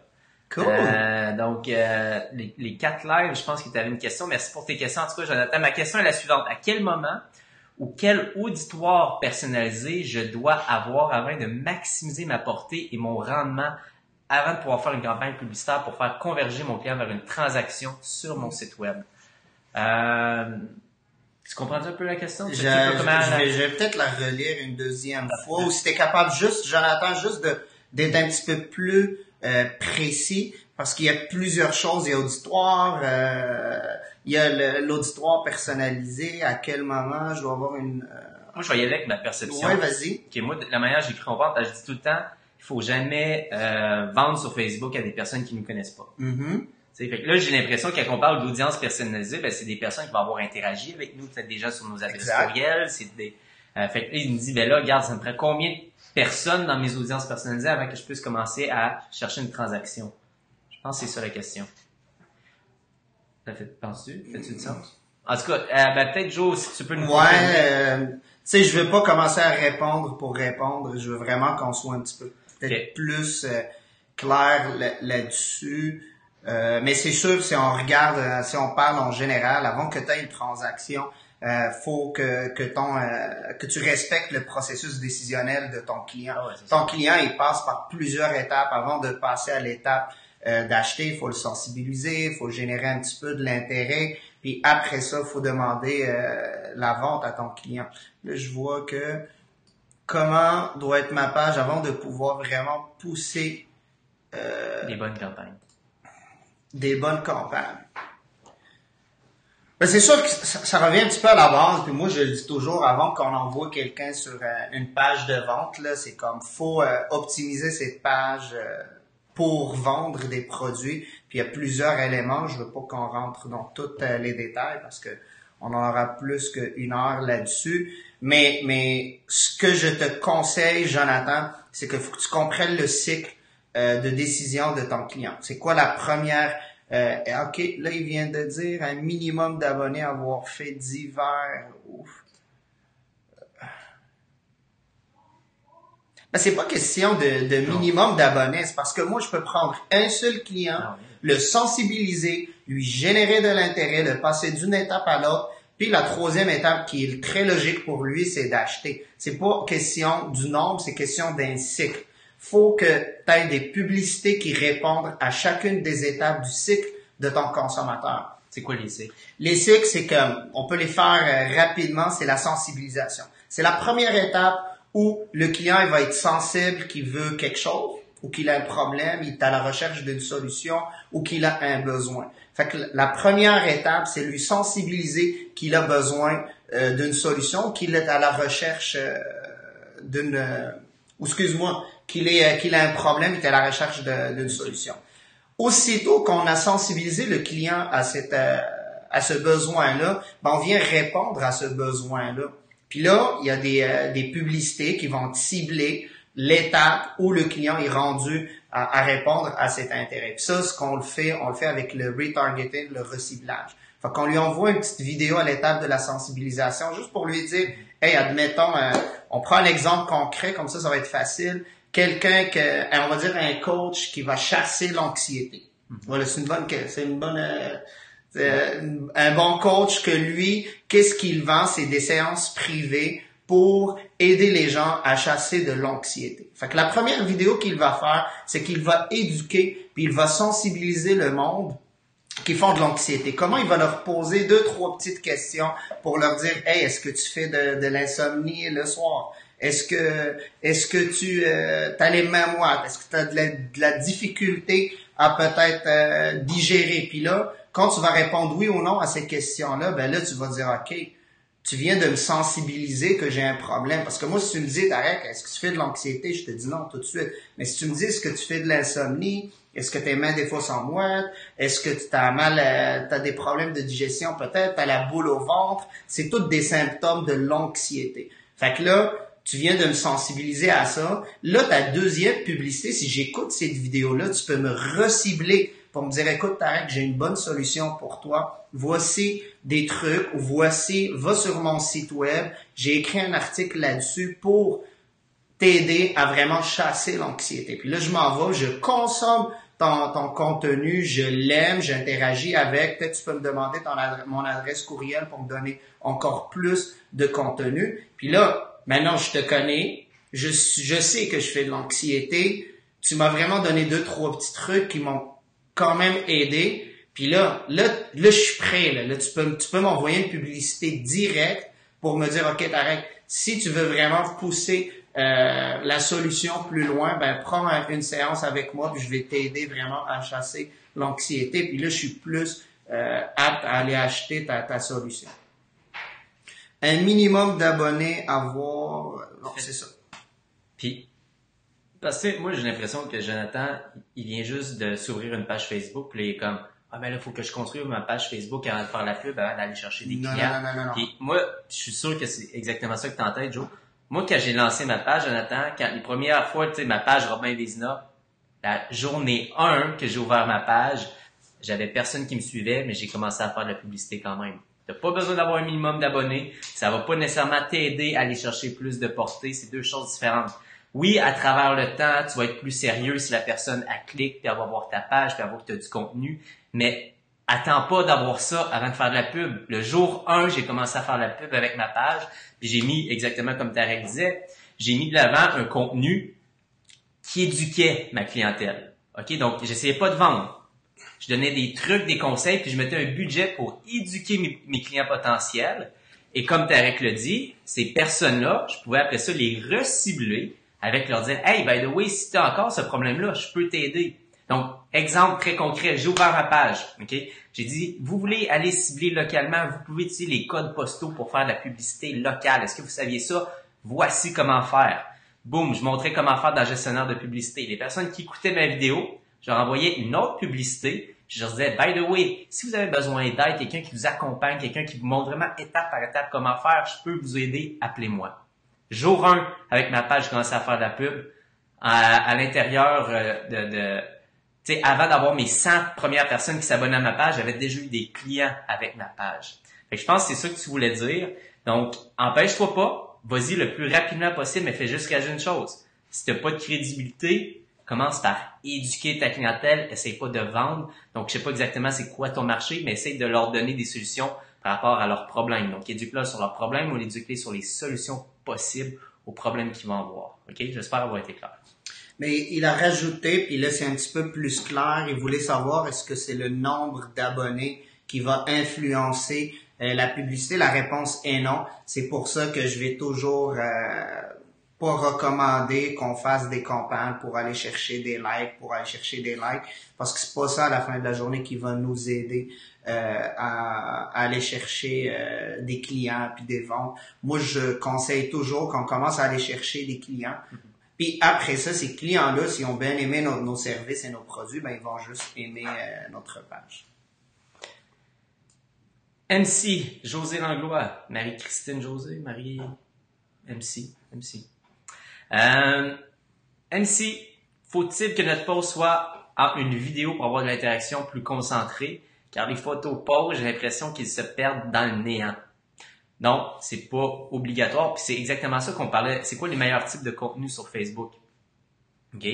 Cool. Donc, les 4 lives, je pense que tu avais une question. Merci pour tes questions. En tout cas, Jonathan, ma question est la suivante. À quel moment ou quel auditoire personnalisé je dois avoir afin de maximiser ma portée et mon rendement avant de pouvoir faire une campagne publicitaire pour faire converger mon client vers une transaction sur mon site web? Tu comprends un peu la question? Je vais peut-être la relire une deuxième fois. Ou si t'es capable Jonathan, d'être un petit peu plus précis, parce qu'il y a plusieurs choses. Il y a auditoire, il y a l'auditoire personnalisé. À quel moment je dois avoir une... Moi, je vais y aller avec ma perception. Ouais, vas-y. Okay, moi, la manière dont j'écris en vente, je dis tout le temps, il faut jamais vendre sur Facebook à des personnes qui ne nous connaissent pas. Mm-hmm. Fait que là, j'ai l'impression que quand on parle d'audience personnalisée, ben, c'est des personnes qui vont avoir interagi avec nous, peut-être des gens sur nos adresses courriels. Fait que là, il me dit, ben là, regarde, ça me prend combien personne dans mes audiences personnalisées avant que je puisse commencer à chercher une transaction? Je pense que c'est ça la question. Penses-tu? Fais-tu du sens? En tout cas, peut-être Joe, si tu peux nous... tu sais, je veux pas commencer à répondre pour répondre. Je veux vraiment qu'on soit un petit peu peut-être plus clair là-dessus. Mais c'est sûr, si on regarde, si on parle en général, avant que tu aies une transaction, faut que tu respectes le processus décisionnel de ton client. Ah ouais, ton client, il passe par plusieurs étapes avant de passer à l'étape d'acheter. Il faut le sensibiliser, il faut générer un petit peu de l'intérêt, puis après ça, il faut demander la vente à ton client. Là, je vois que comment doit être ma page avant de pouvoir vraiment pousser des bonnes campagnes. Des bonnes campagnes. Ben, c'est sûr que ça revient un petit peu à la base, puis moi je le dis toujours avant qu'on envoie quelqu'un sur une page de vente, là, c'est comme faut optimiser cette page pour vendre des produits, puis il y a plusieurs éléments, je veux pas qu'on rentre dans tous les détails parce que on en aura plus qu'une heure là-dessus, mais ce que je te conseille, Jonathan, c'est qu'il faut que tu comprennes le cycle de décision de ton client. C'est quoi la première... OK, là, il vient de dire un minimum d'abonnés avoir fait divers. Ouf. Ben, c'est pas question de minimum d'abonnés. C'est parce que moi, je peux prendre un seul client, le sensibiliser, lui générer de l'intérêt, le passer d'une étape à l'autre. Puis la troisième étape qui est très logique pour lui, c'est d'acheter. C'est pas question du nombre, c'est question d'un cycle. Faut que tu aies des publicités qui répondent à chacune des étapes du cycle de ton consommateur. C'est quoi les cycles? Les cycles, c'est comme, on peut les faire rapidement, c'est la sensibilisation. C'est la première étape où le client il va être sensible qu'il veut quelque chose, ou qu'il a un problème, il est à la recherche d'une solution, ou qu'il a un besoin. Fait que la première étape, c'est lui sensibiliser qu'il a besoin d'une solution, qu'il est à la recherche qu'il a un problème et qu'il est à la recherche d'une solution. Aussitôt qu'on a sensibilisé le client à ce besoin-là, ben on vient répondre à ce besoin-là. Puis là, il y a des publicités qui vont cibler l'étape où le client est rendu à répondre à cet intérêt. Puis ça, on le fait avec le retargeting, le reciblage. Fait qu'on lui envoie une petite vidéo à l'étape de la sensibilisation, juste pour lui dire, hey, admettons, on prend l'exemple concret, comme ça va être facile. Quelqu'un on va dire un coach qui va chasser l'anxiété. Voilà, un bon coach que lui, qu'est-ce qu'il vend? C'est des séances privées pour aider les gens à chasser de l'anxiété. Fait que la première vidéo qu'il va faire, c'est qu'il va éduquer, puis il va sensibiliser le monde qui font de l'anxiété. Comment il va leur poser 2-3 petites questions pour leur dire, hey, est-ce que tu fais de l'insomnie le soir? Est-ce que tu as les mains moites? Est-ce que tu as de la difficulté à peut-être digérer? Puis là, quand tu vas répondre oui ou non à ces questions-là, ben là, tu vas dire, OK, tu viens de me sensibiliser que j'ai un problème. Parce que moi, si tu me dis, Tarek, est-ce que tu fais de l'anxiété? Je te dis non tout de suite. Mais si tu me dis, est-ce que tu fais de l'insomnie? Est-ce que tes mains des fois sont moites? Est-ce que tu t'as des problèmes de digestion peut-être? T'as la boule au ventre? C'est tous des symptômes de l'anxiété. Fait que là, tu viens de me sensibiliser à ça. Là, ta deuxième publicité, si j'écoute cette vidéo-là, tu peux me recibler pour me dire, écoute, Tarek, j'ai une bonne solution pour toi. Voici des trucs, ou voici, va sur mon site web. J'ai écrit un article là-dessus pour t'aider à vraiment chasser l'anxiété. Puis là, je m'en vais, je consomme ton contenu, je l'aime, j'interagis avec. Peut-être tu peux me demander mon adresse courriel pour me donner encore plus de contenu. Puis là, maintenant, je te connais, je sais que je fais de l'anxiété. Tu m'as vraiment donné 2-3 petits trucs qui m'ont quand même aidé. Puis là, je suis prêt. Là tu peux m'envoyer une publicité directe pour me dire, OK, Tarek, si tu veux vraiment pousser la solution plus loin, ben prends une séance avec moi, puis je vais t'aider vraiment à chasser l'anxiété. Puis là, je suis plus apte à aller acheter ta solution. Un minimum d'abonnés à voir. Non, c'est ça. Puis, parce que moi, j'ai l'impression que Jonathan, il vient juste de s'ouvrir une page Facebook, puis il est comme, ah ben là, il faut que je construise ma page Facebook avant de faire la pub, avant d'aller chercher des clients. Non. Puis moi, je suis sûr que c'est exactement ça que t'as en tête, Joe. Moi, quand j'ai lancé ma page, Jonathan, quand les premières fois, tu sais, ma page Robin Vézina, la journée 1 que j'ai ouvert ma page, j'avais personne qui me suivait, mais j'ai commencé à faire de la publicité quand même. T'as pas besoin d'avoir un minimum d'abonnés. Ça va pas nécessairement t'aider à aller chercher plus de portée. C'est deux choses différentes. Oui, à travers le temps, tu vas être plus sérieux si la personne clique, puis elle va voir ta page, puis elle va voir que tu as du contenu. Mais attends pas d'avoir ça avant de faire de la pub. Le jour 1, j'ai commencé à faire de la pub avec ma page, puis j'ai mis, exactement comme Tarek disait, j'ai mis de l'avant un contenu qui éduquait ma clientèle. OK? Donc, j'essayais pas de vendre. Je donnais des trucs, des conseils, puis je mettais un budget pour éduquer mes clients potentiels. Et comme Tarek l'a dit, ces personnes-là, je pouvais après ça les recibler avec leur dire « Hey, by the way, si tu as encore ce problème-là, je peux t'aider. » Donc, exemple très concret, j'ai ouvert ma page. OK? J'ai dit « Vous voulez aller cibler localement, vous pouvez utiliser les codes postaux pour faire de la publicité locale. Est-ce que vous saviez ça? Voici comment faire. » Boum, je montrais comment faire dans le gestionnaire de publicité. Les personnes qui écoutaient ma vidéo, je leur envoyais une autre publicité. Je leur disais, by the way, si vous avez besoin d'aide, quelqu'un qui vous accompagne, quelqu'un qui vous montre vraiment étape par étape comment faire, je peux vous aider, appelez-moi. Jour 1, avec ma page, je commençais à faire de la pub. À l'intérieur tu sais, avant d'avoir mes 100 premières personnes qui s'abonnaient à ma page, j'avais déjà eu des clients avec ma page. Fait que je pense que c'est ça que tu voulais dire. Donc, empêche-toi pas, vas-y le plus rapidement possible, mais fais juste réagir une chose. Si tu n'as pas de crédibilité, commence par éduquer ta clientèle, essaye pas de vendre. Donc, je sais pas exactement c'est quoi ton marché, mais essaye de leur donner des solutions par rapport à leurs problèmes. Donc, éduque-les sur leurs problèmes ou éduque-les sur les solutions possibles aux problèmes qu'ils vont avoir. OK? J'espère avoir été clair. Mais il a rajouté, puis là, c'est un petit peu plus clair. Il voulait savoir est-ce que c'est le nombre d'abonnés qui va influencer la publicité. La réponse est non. C'est pour ça que je vais toujours pas recommander qu'on fasse des campagnes pour aller chercher des likes, parce que c'est pas ça à la fin de la journée qui va nous aider à aller chercher des clients puis des ventes. Moi, je conseille toujours qu'on commence à aller chercher des clients. Puis après ça, ces clients-là, s'ils ont bien aimé nos services et nos produits, ben ils vont juste aimer notre page. MC, José Langlois, Marie-Christine José, MC. MC, faut-il que notre post soit en une vidéo pour avoir de l'interaction plus concentrée? Car les photos posts, j'ai l'impression qu'ils se perdent dans le néant. Non, c'est pas obligatoire. Puis c'est exactement ça qu'on parlait. C'est quoi les meilleurs types de contenu sur Facebook? OK?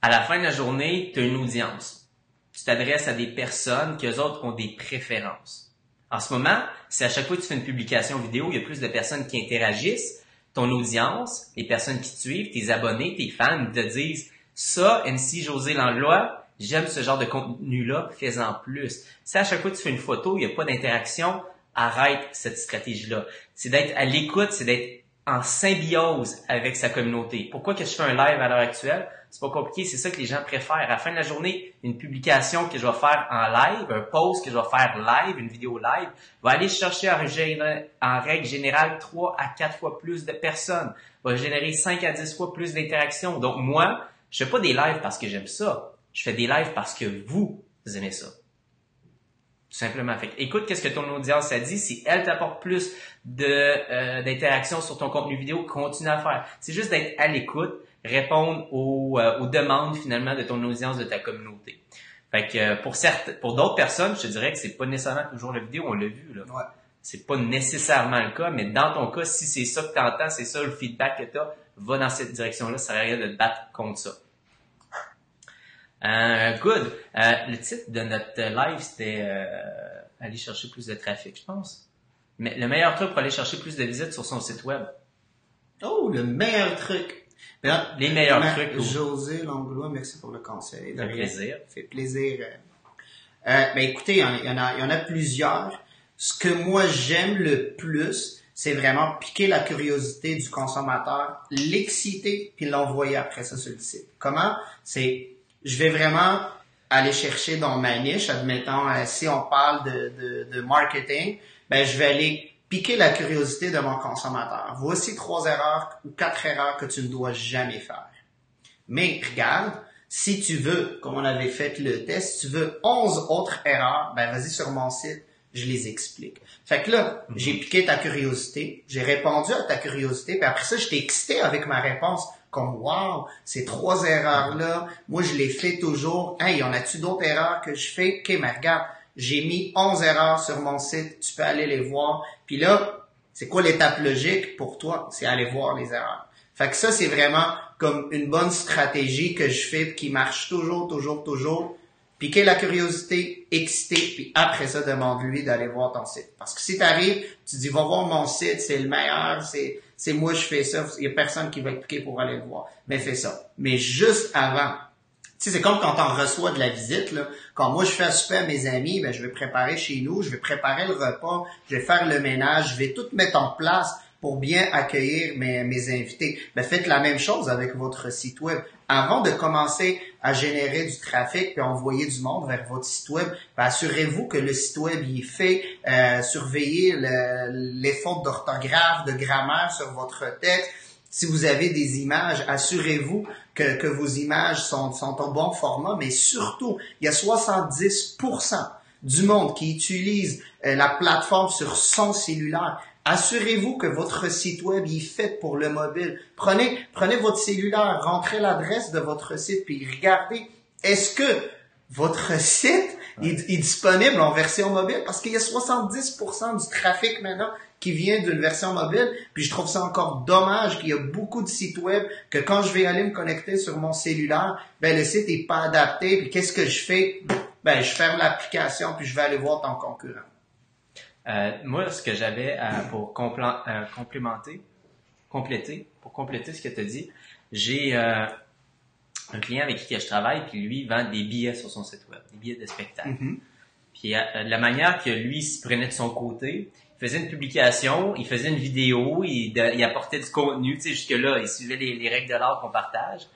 À la fin de la journée, tu as une audience. Tu t'adresses à des personnes qui, eux autres, ont des préférences. En ce moment, si à chaque fois que tu fais une publication vidéo, il y a plus de personnes qui interagissent, ton audience, les personnes qui te suivent, tes abonnés, tes fans te disent « Ça, MC José Langlois, j'aime ce genre de contenu-là, fais-en plus. » Si à chaque fois que tu fais une photo, il n'y a pas d'interaction, arrête cette stratégie-là. C'est d'être à l'écoute, c'est d'être en symbiose avec sa communauté. Pourquoi que je fais un live à l'heure actuelle? C'est pas compliqué, c'est ça que les gens préfèrent. À la fin de la journée, une publication que je vais faire en live, un post que je vais faire live, une vidéo live, va aller chercher en règle générale 3 à 4 fois plus de personnes, va générer 5 à 10 fois plus d'interactions. Donc moi, je fais pas des lives parce que j'aime ça. Je fais des lives parce que vous aimez ça. Tout simplement. Fait écoute qu'est-ce que ton audience a dit. Si elle t'apporte plus d'interaction sur ton contenu vidéo, continue à faire. C'est juste d'être à l'écoute, répondre aux demandes finalement de ton audience, de ta communauté. Fait que pour d'autres personnes, je te dirais que c'est pas nécessairement toujours la vidéo, on l'a vu là. Ouais. C'est pas nécessairement le cas, mais dans ton cas, si c'est ça que tu entends, c'est ça le feedback que tu as, va dans cette direction-là, ça sert à rien de te battre contre ça. Good. Le titre de notre live, c'était aller chercher plus de trafic, je pense. Mais le meilleur truc pour aller chercher plus de visites sur son site web. Oh, le meilleur truc. Les meilleurs trucs. José Langlois, merci pour le conseil. Ça fait plaisir. Ça fait plaisir. Ben écoutez, il y en a plusieurs. Ce que moi j'aime le plus, c'est vraiment piquer la curiosité du consommateur, l'exciter, puis l'envoyer après ça sur le site. Comment? Je vais vraiment aller chercher dans ma niche, admettons, si on parle de marketing, ben je vais aller piquer la curiosité de mon consommateur. Voici 3 erreurs ou 4 erreurs que tu ne dois jamais faire. Mais regarde, si tu veux, comme on avait fait le test, si tu veux 11 autres erreurs, ben vas-y sur mon site, je les explique. Fait que là, j'ai piqué ta curiosité, j'ai répondu à ta curiosité, puis après ça, je t'ai excité avec ma réponse. Comme, wow, ces 3 erreurs-là, moi, je les fais toujours. Hey, y en a-tu d'autres erreurs que je fais? OK, mais regarde, j'ai mis 11 erreurs sur mon site, tu peux aller les voir. Puis là, c'est quoi l'étape logique pour toi? C'est aller voir les erreurs. Fait que ça, c'est vraiment comme une bonne stratégie que je fais, qui marche toujours. Piquer la curiosité, exciter, puis après ça, demande-lui d'aller voir ton site. Parce que si t'arrives, tu dis, va voir mon site, c'est le meilleur, c'est moi, je fais ça, il y a personne qui va cliquer pour aller le voir. Mais fais ça. Mais juste avant, tu sais, c'est comme quand on reçoit de la visite, là. Quand moi, je fais un souper à mes amis, ben, je vais préparer chez nous, je vais préparer le repas, je vais faire le ménage, je vais tout mettre en place pour bien accueillir mes invités. Ben, faites la même chose avec votre site web. Avant de commencer à générer du trafic puis envoyer du monde vers votre site web, ben, assurez-vous que le site web y est fait, surveillez les fautes d'orthographe, de grammaire sur votre texte. Si vous avez des images, assurez-vous que vos images sont au bon format, mais surtout, il y a 70% du monde qui utilise la plateforme sur son cellulaire. Assurez-vous que votre site web est fait pour le mobile. Prenez votre cellulaire, rentrez l'adresse de votre site, puis regardez, est-ce que votre site est disponible en version mobile? Parce qu'il y a 70% du trafic maintenant qui vient d'une version mobile, puis je trouve ça encore dommage qu'il y a beaucoup de sites web que quand je vais aller me connecter sur mon cellulaire, ben le site est pas adapté, puis qu'est-ce que je fais? Ben je ferme l'application, puis je vais aller voir ton concurrent. Moi, ce que j'avais pour compléter ce que tu as dit, j'ai un client avec qui je travaille, puis lui, il vend des billets sur son site web, des billets de spectacle. Mm-hmm. Puis la manière que lui se prenait de son côté, il faisait une publication, il faisait une vidéo, il apportait du contenu, tu sais, jusque-là, il suivait les règles de l'art qu'on partage.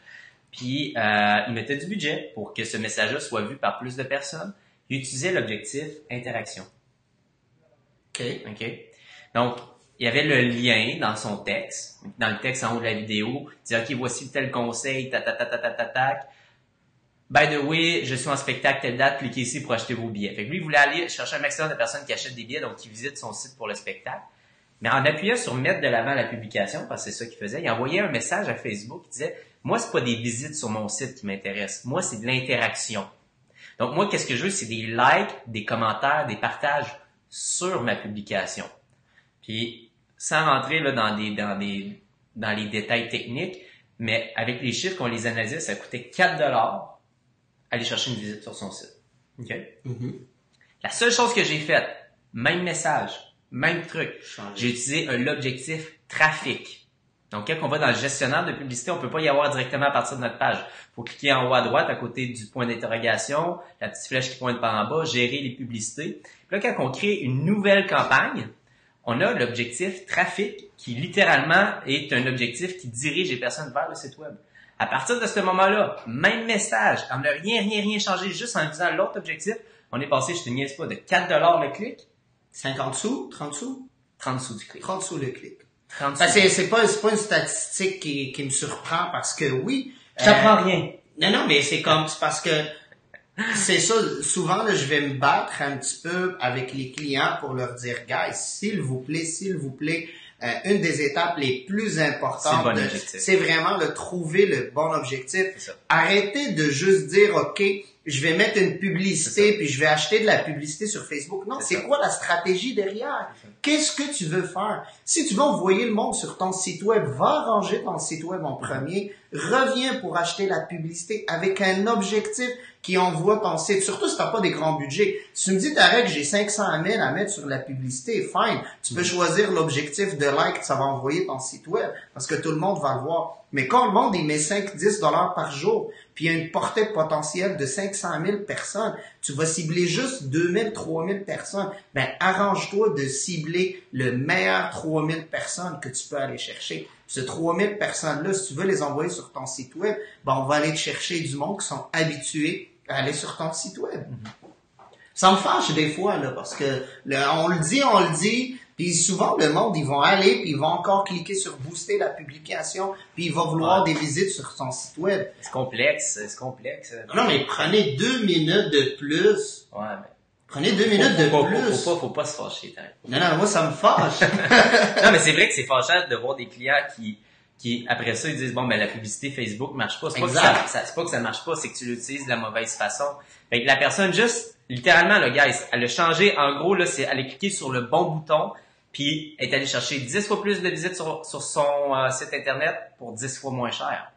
Puis il mettait du budget pour que ce message-là soit vu par plus de personnes. Il utilisait l'objectif interaction. OK. Donc, il y avait le lien dans son texte, dans le texte en haut de la vidéo, il disait, OK, voici tel conseil, tac. By the way, je suis en spectacle telle date, cliquez ici pour acheter vos billets. Fait que lui, il voulait aller chercher un maximum de personnes qui achètent des billets, donc qui visitent son site pour le spectacle. Mais en appuyant sur mettre de l'avant la publication, parce que c'est ça qu'il faisait, il envoyait un message à Facebook qui disait, moi, c'est pas des visites sur mon site qui m'intéressent. Moi, c'est de l'interaction. Donc, moi, qu'est-ce que je veux? C'est des likes, des commentaires, des partages sur ma publication. Puis, sans rentrer là dans les détails techniques, mais avec les chiffres qu'on les analysait, ça coûtait 4$ aller chercher une visite sur son site. OK? Mm-hmm. La seule chose que j'ai faite, même message, même truc, j'ai utilisé l'objectif trafic. Donc, quand on va dans le gestionnaire de publicité, on peut pas y avoir directement à partir de notre page. Il faut cliquer en haut à droite, à côté du point d'interrogation, la petite flèche qui pointe par en bas, gérer les publicités. Puis là, quand on crée une nouvelle campagne, on a l'objectif trafic qui, littéralement, est un objectif qui dirige les personnes vers le site web. À partir de ce moment-là, même message, on n'a rien changé, juste en utilisant l'autre objectif, on est passé, je te niaise pas, de 4$ le clic. 50 sous? 30 sous? 30 sous du clic. 30 sous le clic. Ben, c'est pas une statistique qui me surprend parce que oui. Je t'apprends rien. Non, mais c'est parce que c'est ça. Souvent, là, je vais me battre un petit peu avec les clients pour leur dire, guys, s'il vous plaît, une des étapes les plus importantes, c'est vraiment de trouver le bon objectif. Arrêtez de juste dire, OK, je vais mettre une publicité puis je vais acheter de la publicité sur Facebook. Non, c'est quoi la stratégie derrière? Qu'est-ce que tu veux faire? Si tu veux envoyer le monde sur ton site web, va ranger ton site web en premier, reviens pour acheter la publicité avec un objectif qui envoie ton site. Surtout si tu n'as pas des grands budgets. Si tu me dis, Tarek, j'ai 500 000 à mettre sur la publicité, fine. Tu peux choisir l'objectif de like que ça va envoyer ton site web parce que tout le monde va le voir. Mais quand le monde il met 5-10$ par jour, puis il y a une portée potentielle de 500 000 personnes, tu vas cibler juste 2 000-3 000 personnes. Ben, arrange-toi de cibler le meilleur 3 000 personnes que tu peux aller chercher. Puis ces 3 000 personnes-là, si tu veux les envoyer sur ton site web, ben, on va aller te chercher du monde qui sont habitués à aller sur ton site web. Mm-hmm. Ça me fâche des fois, là, parce que on le dit, puis souvent, le monde, ils vont aller, puis ils vont encore cliquer sur booster la publication, puis ils vont vouloir des visites sur son site web. C'est complexe. Non, mais prenez 2 minutes de plus. Ouais, mais... Prenez 2 minutes de plus. Faut pas se fâcher. Non, moi, ça me fâche. Non, mais c'est vrai que c'est fâchant de voir des clients qui après ça, ils disent, bon, ben, la publicité Facebook marche pas. C'est pas que ça marche pas, c'est que tu l'utilises de la mauvaise façon. Fait que la personne, juste, littéralement, le guys, elle a changé, en gros, là, elle a cliqué sur le bon bouton, puis elle est allée chercher 10 fois plus de visites sur son site internet pour 10 fois moins cher.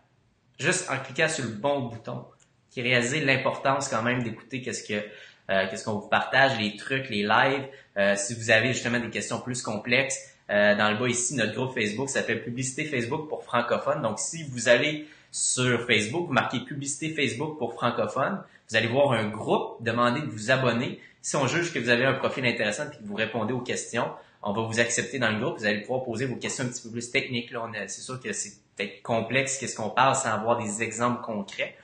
Juste en cliquant sur le bon bouton. Qui réalisait l'importance quand même d'écouter qu'est-ce qu'on vous partage, les trucs, les lives. Si vous avez justement des questions plus complexes, dans le bas ici, notre groupe Facebook s'appelle Publicité Facebook pour francophones. Donc, si vous allez sur Facebook, vous marquez Publicité Facebook pour francophones, vous allez voir un groupe, demandez de vous abonner. Si on juge que vous avez un profil intéressant et que vous répondez aux questions, on va vous accepter dans le groupe. Vous allez pouvoir poser vos questions un petit peu plus techniques. Là, c'est sûr que c'est peut-être complexe, qu'est-ce qu'on parle, sans avoir des exemples concrets.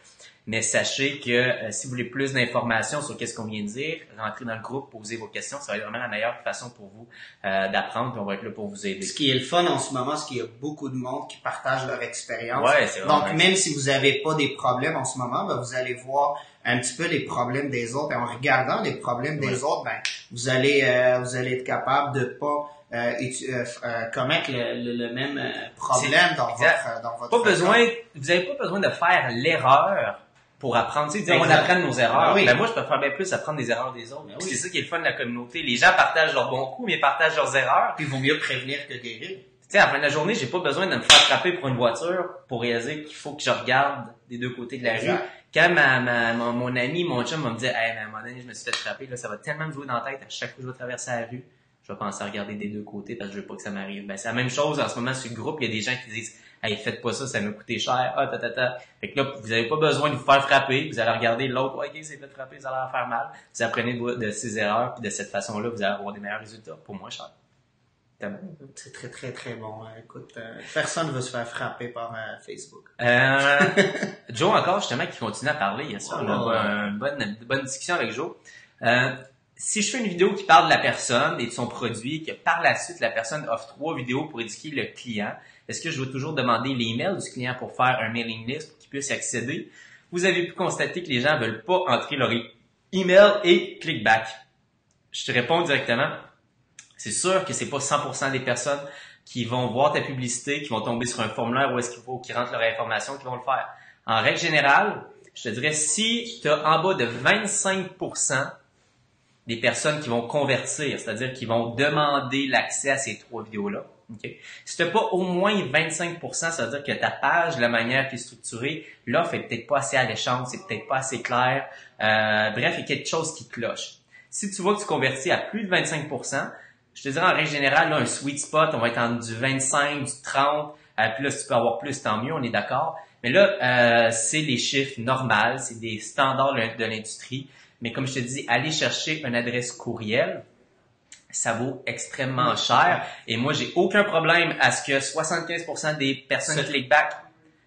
Mais sachez que si vous voulez plus d'informations sur qu'est-ce qu'on vient de dire, rentrez dans le groupe, posez vos questions. Ça va être vraiment la meilleure façon pour vous d'apprendre, puis on va être là pour vous aider. Ce qui est le fun en ce moment, c'est qu'il y a beaucoup de monde qui partagent leur expérience. Ouais, c'est vrai. Donc, même si vous n'avez pas des problèmes en ce moment, ben, vous allez voir un petit peu les problèmes des autres. Et en regardant les problèmes des autres, ben, vous allez être capable de pas commettre le même problème dans votre vous avez pas besoin de faire l'erreur pour apprendre. Tu sais, on apprend nos erreurs. Ben, moi, je préfère bien plus apprendre des erreurs des autres. C'est ça qui est le fun de la communauté. Les gens partagent leurs bons coups, mais ils partagent leurs erreurs. Puis il vaut mieux prévenir que guérir. Tu sais, à la fin de la journée, j'ai pas besoin de me faire frapper pour une voiture pour réaliser qu'il faut que je regarde des deux côtés de la rue. Quand mon ami, mon chum va me dire, hey, à un moment donné, je me suis fait frapper, là, ça va tellement me jouer dans la tête à chaque fois que je vais traverser la rue. Je vais penser à regarder des deux côtés parce que je veux pas que ça m'arrive. Ben, c'est la même chose en ce moment sur le groupe. Il y a des gens qui disent, hey, faites pas ça m'a coûté cher. Fait que là, vous avez pas besoin de vous faire frapper. Vous allez regarder l'autre, ok, c'est fait frapper, ça va faire mal. Vous apprenez de ses erreurs, puis de cette façon-là, vous allez avoir des meilleurs résultats pour moins cher. C'est très, très, très bon. Écoute, personne ne veut se faire frapper par Facebook. Joe encore, justement, qui continue à parler. Il y a ça. On a une bonne discussion avec Joe. Si je fais une vidéo qui parle de la personne et de son produit, et que par la suite, la personne offre 3 vidéos pour éduquer le client, est-ce que je dois toujours demander l'email du client pour faire un mailing list pour qu'il puisse y accéder? Vous avez pu constater que les gens veulent pas entrer leur email et click back. Je te réponds directement. C'est sûr que c'est pas 100% des personnes qui vont voir ta publicité, qui vont tomber sur un formulaire où est-ce qu'il faut qu'ils rentrent leur information, qui vont le faire. En règle générale, je te dirais, si tu as en bas de 25% des personnes qui vont convertir, c'est-à-dire qui vont demander l'accès à ces 3 vidéos-là. Okay? Si tu n'as pas au moins 25%, ça veut dire que ta page, la manière qui est structurée, l'offre est peut-être pas assez alléchante, c'est peut-être pas assez clair. Bref, il y a quelque chose qui cloche. Si tu vois que tu convertis à plus de 25%, je te dirais en règle générale, là, un sweet spot, on va être entre du 25, du 30, puis là, si tu peux avoir plus, tant mieux, on est d'accord. Mais là, c'est les chiffres normaux, c'est des standards de l'industrie. Mais comme je te dis, aller chercher une adresse courriel, ça vaut extrêmement cher. Et moi, j'ai aucun problème à ce que 75% des personnes click back.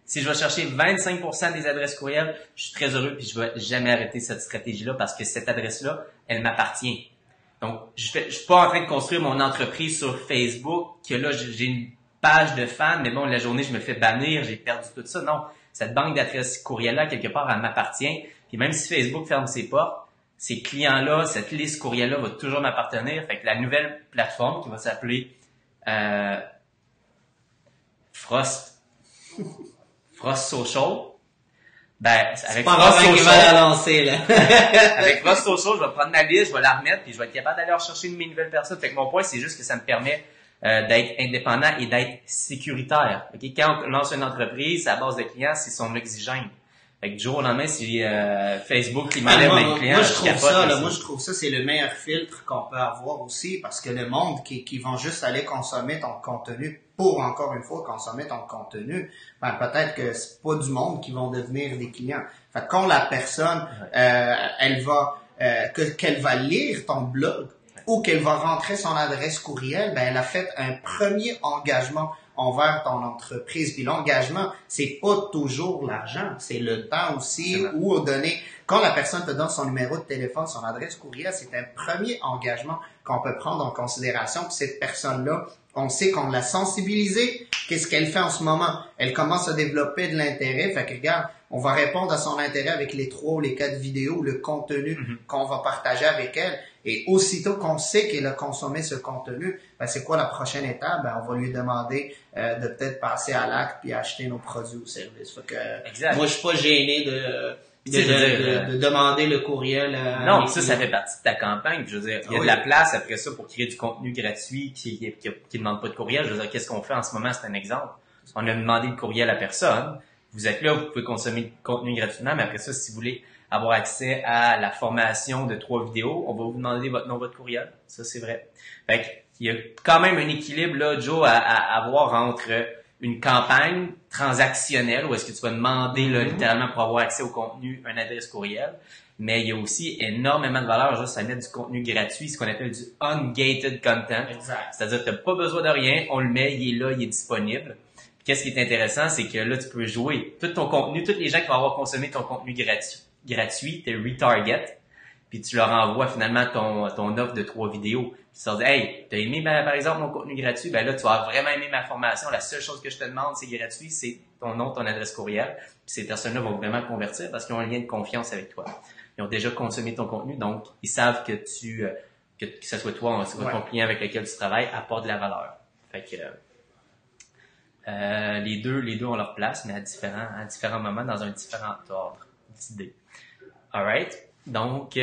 Si je vais chercher 25% des adresses courriel, je suis très heureux puis je vais jamais arrêter cette stratégie-là parce que cette adresse-là, elle m'appartient. Donc, je suis pas en train de construire mon entreprise sur Facebook, que là, j'ai une page de fans, mais bon, la journée, je me fais bannir, j'ai perdu tout ça. Non, cette banque d'adresses courriel-là, quelque part, elle m'appartient. Puis même si Facebook ferme ses portes, ces clients-là, cette liste courriel-là va toujours m'appartenir. Fait que la nouvelle plateforme qui va s'appeler Frost Social, ben avec Frost Social, lancer, là. avec Frost Social, je vais prendre ma liste, je vais la remettre, puis je vais être capable d'aller rechercher une de mes nouvelles personnes. Fait que mon point, c'est juste que ça me permet d'être indépendant et d'être sécuritaire. Okay? Quand on lance une entreprise, à base de clients, c'est son oxygène. Fait que du jour au lendemain, si Facebook qui m'enlève mes clients, moi je trouve ça c'est le meilleur filtre qu'on peut avoir aussi parce que le monde qui vont juste aller consommer ton contenu pour encore une fois consommer ton contenu, ben peut-être que c'est pas du monde qui vont devenir des clients. Fait que quand la personne qu'elle va lire ton blog ou qu'elle va rentrer son adresse courriel, ben elle a fait un premier engagement envers ton entreprise. Puis l'engagement, c'est pas toujours l'argent, c'est le temps aussi ou donner. Quand la personne te donne son numéro de téléphone, son adresse courriel, c'est un premier engagement qu'on peut prendre en considération. Puis cette personne-là, on sait qu'on l'a sensibilisée. Qu'est-ce qu'elle fait en ce moment? Elle commence à développer de l'intérêt. Fait que regarde, on va répondre à son intérêt avec les 3 ou les 4 vidéos, le contenu qu'on va partager avec elle. Et aussitôt qu'on sait qu'il a consommé ce contenu, ben, c'est quoi la prochaine étape? Ben, on va lui demander de peut-être passer à l'acte puis acheter nos produits ou services. Fait que, exact. moi, je suis pas gêné de demander le courriel. Non, ça fait partie de ta campagne. Je veux dire, il y a de la place après ça pour créer du contenu gratuit qui demande pas de courriel. Je veux dire, qu'est-ce qu'on fait en ce moment? C'est un exemple. On a demandé le courriel à personne. Vous êtes là, vous pouvez consommer le contenu gratuitement, mais après ça, si vous voulez avoir accès à la formation de 3 vidéos, on va vous demander votre nom, votre courriel. Ça, c'est vrai. Fait que, il y a quand même un équilibre, là, Joe, à avoir entre une campagne transactionnelle où est-ce que tu vas demander, là, littéralement, pour avoir accès au contenu, une adresse courriel. Mais il y a aussi énormément de valeur juste à mettre du contenu gratuit, ce qu'on appelle du ungated content. Exact. C'est-à-dire que tu n'as pas besoin de rien, on le met, il est là, il est disponible. Puis qu'est-ce qui est intéressant, c'est que là, tu peux jouer tout ton contenu, tous les gens qui vont avoir consommé ton contenu gratuit, tu retarget, puis tu leur envoies finalement ton offre de 3 vidéos. Puis tu leur dis, hey, t'as aimé par exemple mon contenu gratuit, ben là, tu vas vraiment aimer ma formation. La seule chose que je te demande, c'est gratuit, c'est ton nom, ton adresse courriel. Puis ces personnes-là vont vraiment convertir parce qu'ils ont un lien de confiance avec toi. Ils ont déjà consommé ton contenu, donc ils savent que que ce soit toi, ton client avec lequel tu travailles, apporte de la valeur. Fait que les deux ont leur place, mais à différents moments, dans un différent ordre d'idées. Alright. Donc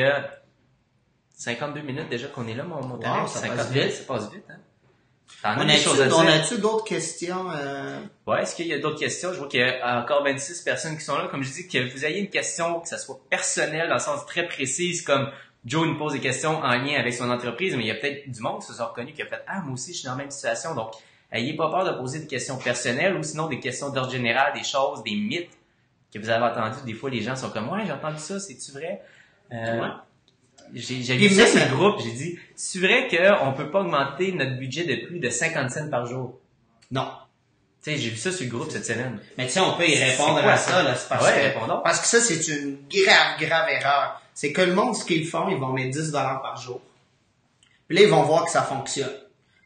52 minutes déjà qu'on est là, mon talent. Ça passe vite. Ça passe vite, hein? On a-tu d'autres questions? Ouais, est-ce qu'il y a d'autres questions? Je vois qu'il y a encore 26 personnes qui sont là. Comme je dis, que vous ayez une question, que ça soit personnelle, dans le sens très précis, comme Joe nous pose des questions en lien avec son entreprise, mais il y a peut-être du monde qui se sont reconnus, qui a fait « Ah, moi aussi, je suis dans la même situation. » Donc, ayez pas peur de poser des questions personnelles ou sinon des questions d'ordre général, des choses, des mythes que vous avez entendus. Des fois, les gens sont comme « Ouais, j'ai entendu ça, c'est-tu vrai? » J'ai vu ça sur le groupe, j'ai dit, c'est vrai qu'on peut pas augmenter notre budget de plus de 50 cents par jour? Non. Tu sais, j'ai vu ça sur le groupe cette semaine. Mais tu sais, on peut y répondre à ça, là, c'est parce que ça, c'est une grave erreur. C'est que le monde, ce qu'ils font, ils vont mettre 10 $ par jour. Puis là, ils vont voir que ça fonctionne.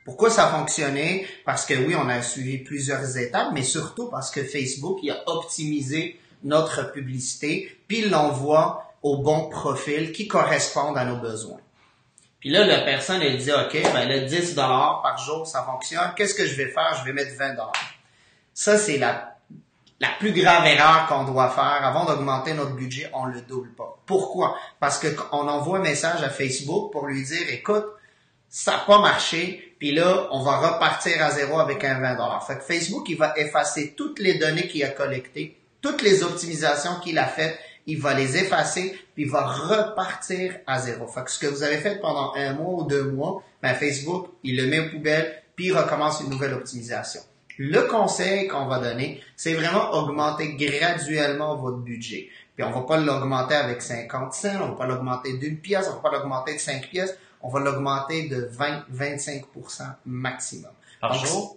Pourquoi ça a fonctionné? Parce que oui, on a suivi plusieurs étapes, mais surtout parce que Facebook, il a optimisé notre publicité, puis il l'envoie aux bons profils qui correspondent à nos besoins. Puis là, la personne, elle dit, OK, ben là, 10 $ par jour, ça fonctionne. Qu'est-ce que je vais faire? Je vais mettre 20 $. Ça, c'est la plus grave erreur qu'on doit faire. Avant d'augmenter notre budget, on le double pas. Pourquoi? Parce que on envoie un message à Facebook pour lui dire, écoute, ça n'a pas marché, puis là, on va repartir à zéro avec un 20 $. Fait que Facebook, il va effacer toutes les données qu'il a collectées, toutes les optimisations qu'il a faites, il va les effacer, puis il va repartir à zéro. Fait que ce que vous avez fait pendant 1 mois ou 2 mois, ben Facebook, il le met aux poubelles, puis il recommence une nouvelle optimisation. Le conseil qu'on va donner, c'est vraiment augmenter graduellement votre budget. Puis on va pas l'augmenter avec 50 cents, on va pas l'augmenter d'1 pièce, on va pas l'augmenter de 5 pièces, on va l'augmenter de 20-25% maximum. Par jour?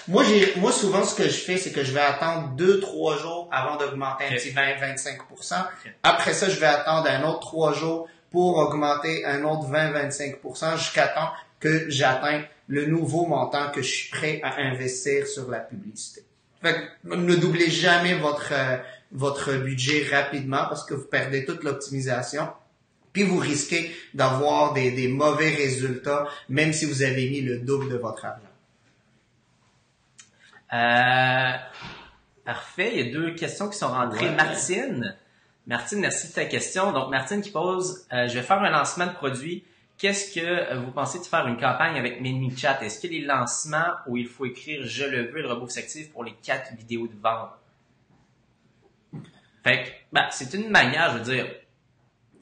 Moi, souvent, ce que je fais, c'est que je vais attendre 2-3 jours avant d'augmenter un petit 20-25%. Après ça, je vais attendre un autre 3 jours pour augmenter un autre 20-25% jusqu'à temps que j'atteins le nouveau montant que je suis prêt à investir sur la publicité. Fait que ne doublez jamais votre budget rapidement parce que vous perdez toute l'optimisation. Puis vous risquez d'avoir des mauvais résultats, même si vous avez mis le double de votre argent. Parfait. Il y a 2 questions qui sont rentrées. Ouais. Martine, merci de ta question. Donc, Martine qui pose, je vais faire un lancement de produit. Qu'est-ce que vous pensez de faire une campagne avec ManyChat? Est-ce qu'il y a des lancements où il faut écrire « Je le veux », le robot s'active pour les 4 vidéos de vente? Fait que, c'est une manière, je veux dire,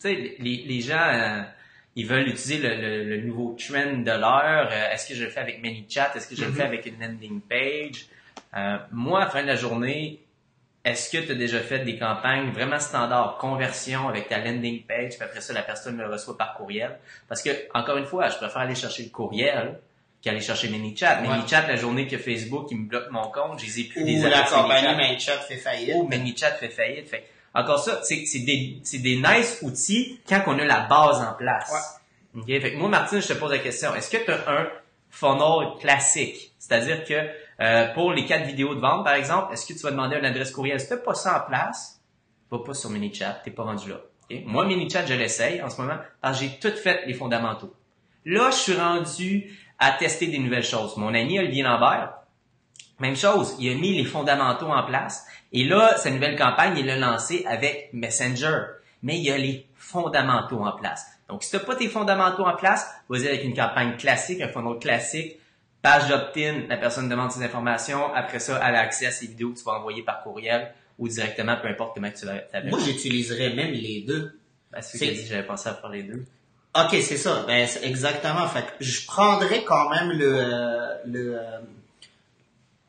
tu sais, les gens, ils veulent utiliser le nouveau trend de l'heure. Est-ce que je le fais avec ManyChat? Est-ce que je le fais avec une landing page? Moi, à la fin de la journée, est-ce que tu as déjà fait des campagnes vraiment standard, conversion avec ta landing page, puis après ça, la personne le reçoit par courriel? Parce que, encore une fois, je préfère aller chercher le courriel qu'aller chercher ManyChat. ManyChat, la journée que Facebook, il me bloque mon compte, je les ai plus des la compagnie ManyChat fait faillite. Ou ManyChat fait faillite. Fait encore ça, c'est des nice outils quand on a la base en place. Ouais. Okay? Fait que moi, Martine, je te pose la question. Est-ce que tu as un funnel classique? C'est-à-dire que pour les 4 vidéos de vente, par exemple, est-ce que tu vas demander une adresse courriel? Si tu n'as pas ça en place, va pas sur ManyChat, t'es pas rendu là. Okay? Moi, ManyChat, je l'essaye en ce moment parce que j'ai tout fait les fondamentaux. Là, je suis rendu à tester des nouvelles choses. Mon ami Olivier Lambert, même chose, il a mis les fondamentaux en place. Et là, sa nouvelle campagne, il l'a lancée avec Messenger. Mais il y a les fondamentaux en place. Donc, si tu n'as pas tes fondamentaux en place, vas-y avec une campagne classique, un funnel classique, page d'opt-in, la personne demande ses informations. Après ça, elle a accès à ses vidéos que tu vas envoyer par courriel ou directement, peu importe comment tu vas. Moi, j'utiliserais même les deux. Ben, c'est ce que dit, j'avais pensé à faire les deux. OK, c'est ça. Ben, exactement. Fait que je prendrais quand même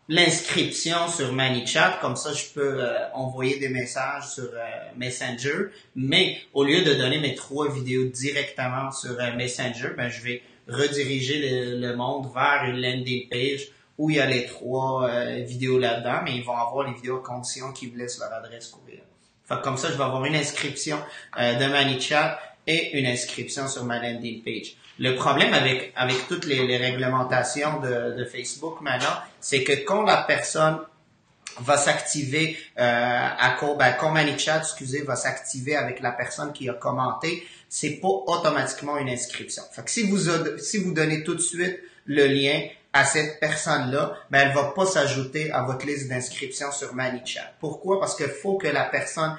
l'inscription sur ManyChat, comme ça je peux envoyer des messages sur Messenger, mais au lieu de donner mes 3 vidéos directement sur Messenger, ben je vais rediriger le monde vers une landing page où il y a les 3 vidéos là-dedans, mais ils vont avoir les vidéos à condition qu'ils me laissent leur adresse courriel. Fait que comme ça, je vais avoir une inscription de ManyChat et une inscription sur ma landing page. Le problème avec toutes les réglementations de Facebook maintenant, c'est que quand la personne va s'activer quand ManyChat, va s'activer avec la personne qui a commenté, c'est pas automatiquement une inscription. Fait que si vous donnez tout de suite le lien à cette personne-là, ben elle va pas s'ajouter à votre liste d'inscription sur ManyChat. Pourquoi? Parce qu'il faut que la personne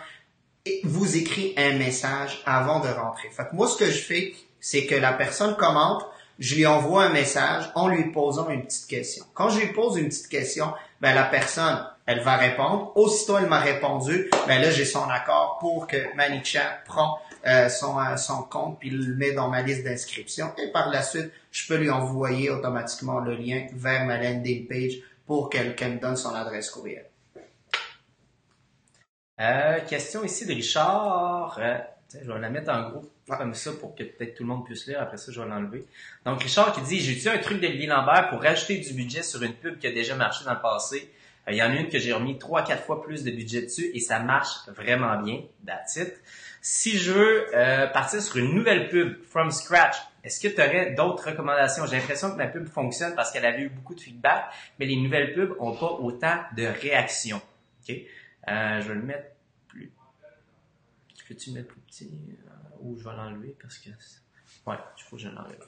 vous écrit un message avant de rentrer. Fait que moi, ce que je fais, c'est que la personne commente, je lui envoie un message en lui posant une petite question. Quand je lui pose une petite question, ben la personne, elle va répondre. Aussitôt elle m'a répondu, ben là j'ai son accord pour que ManyChat prend son compte puis le met dans ma liste d'inscription. Et par la suite, je peux lui envoyer automatiquement le lien vers ma landing page pour qu'elle me donne son adresse courriel. Question ici de Richard. Je vais la mettre en gros comme ça pour que peut-être tout le monde puisse lire. Après ça, je vais l'enlever. Donc, Richard qui dit, j'ai utilisé un truc d'Olivier Lambert pour rajouter du budget sur une pub qui a déjà marché dans le passé. Il y en a une que j'ai remis 3-4 fois plus de budget dessus et ça marche vraiment bien. That's it. Si je veux partir sur une nouvelle pub from scratch, est-ce que tu aurais d'autres recommandations? J'ai l'impression que ma pub fonctionne parce qu'elle avait eu beaucoup de feedback, mais les nouvelles pubs n'ont pas autant de réactions. Okay? Je vais le mettre plus. Peux-tu le mettre plus petit? Ou je vais l'enlever parce que... Ouais, il faut que je l'enlève.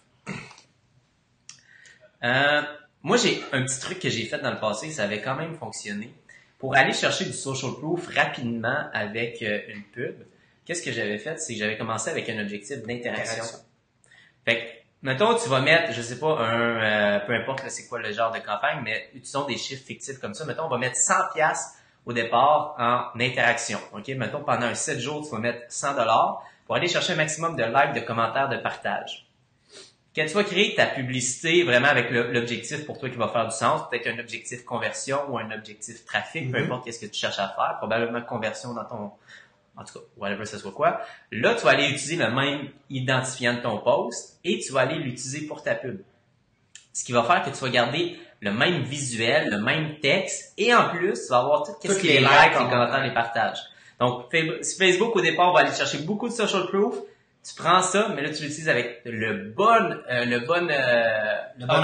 Moi, j'ai un petit truc que j'ai fait dans le passé, ça avait quand même fonctionné. Pour aller chercher du social proof rapidement avec une pub, qu'est-ce que j'avais fait? C'est que j'avais commencé avec un objectif d'interaction. Fait que, mettons, tu vas mettre, je sais pas, peu importe là, c'est quoi le genre de campagne, mais utilisons des chiffres fictifs comme ça. Mettons, on va mettre 100$ au départ en interaction. OK? Mettons, pendant un 7 jours, tu vas mettre 100$ pour aller chercher un maximum de likes, de commentaires, de partages. Quand tu vas créer ta publicité vraiment avec l'objectif pour toi qui va faire du sens, peut-être un objectif conversion ou un objectif trafic, peu importe qu'est-ce que tu cherches à faire, probablement conversion dans ton, en tout cas, whatever ce soit quoi. Là, tu vas aller utiliser le même identifiant de ton post et tu vas aller l'utiliser pour ta pub. Ce qui va faire que tu vas garder le même visuel, le même texte et en plus, tu vas avoir tout ce qui est les likes, les commentaires, les partages. Donc, si Facebook, au départ, va aller chercher beaucoup de social proof, tu prends ça, mais là, tu l'utilises avec le bon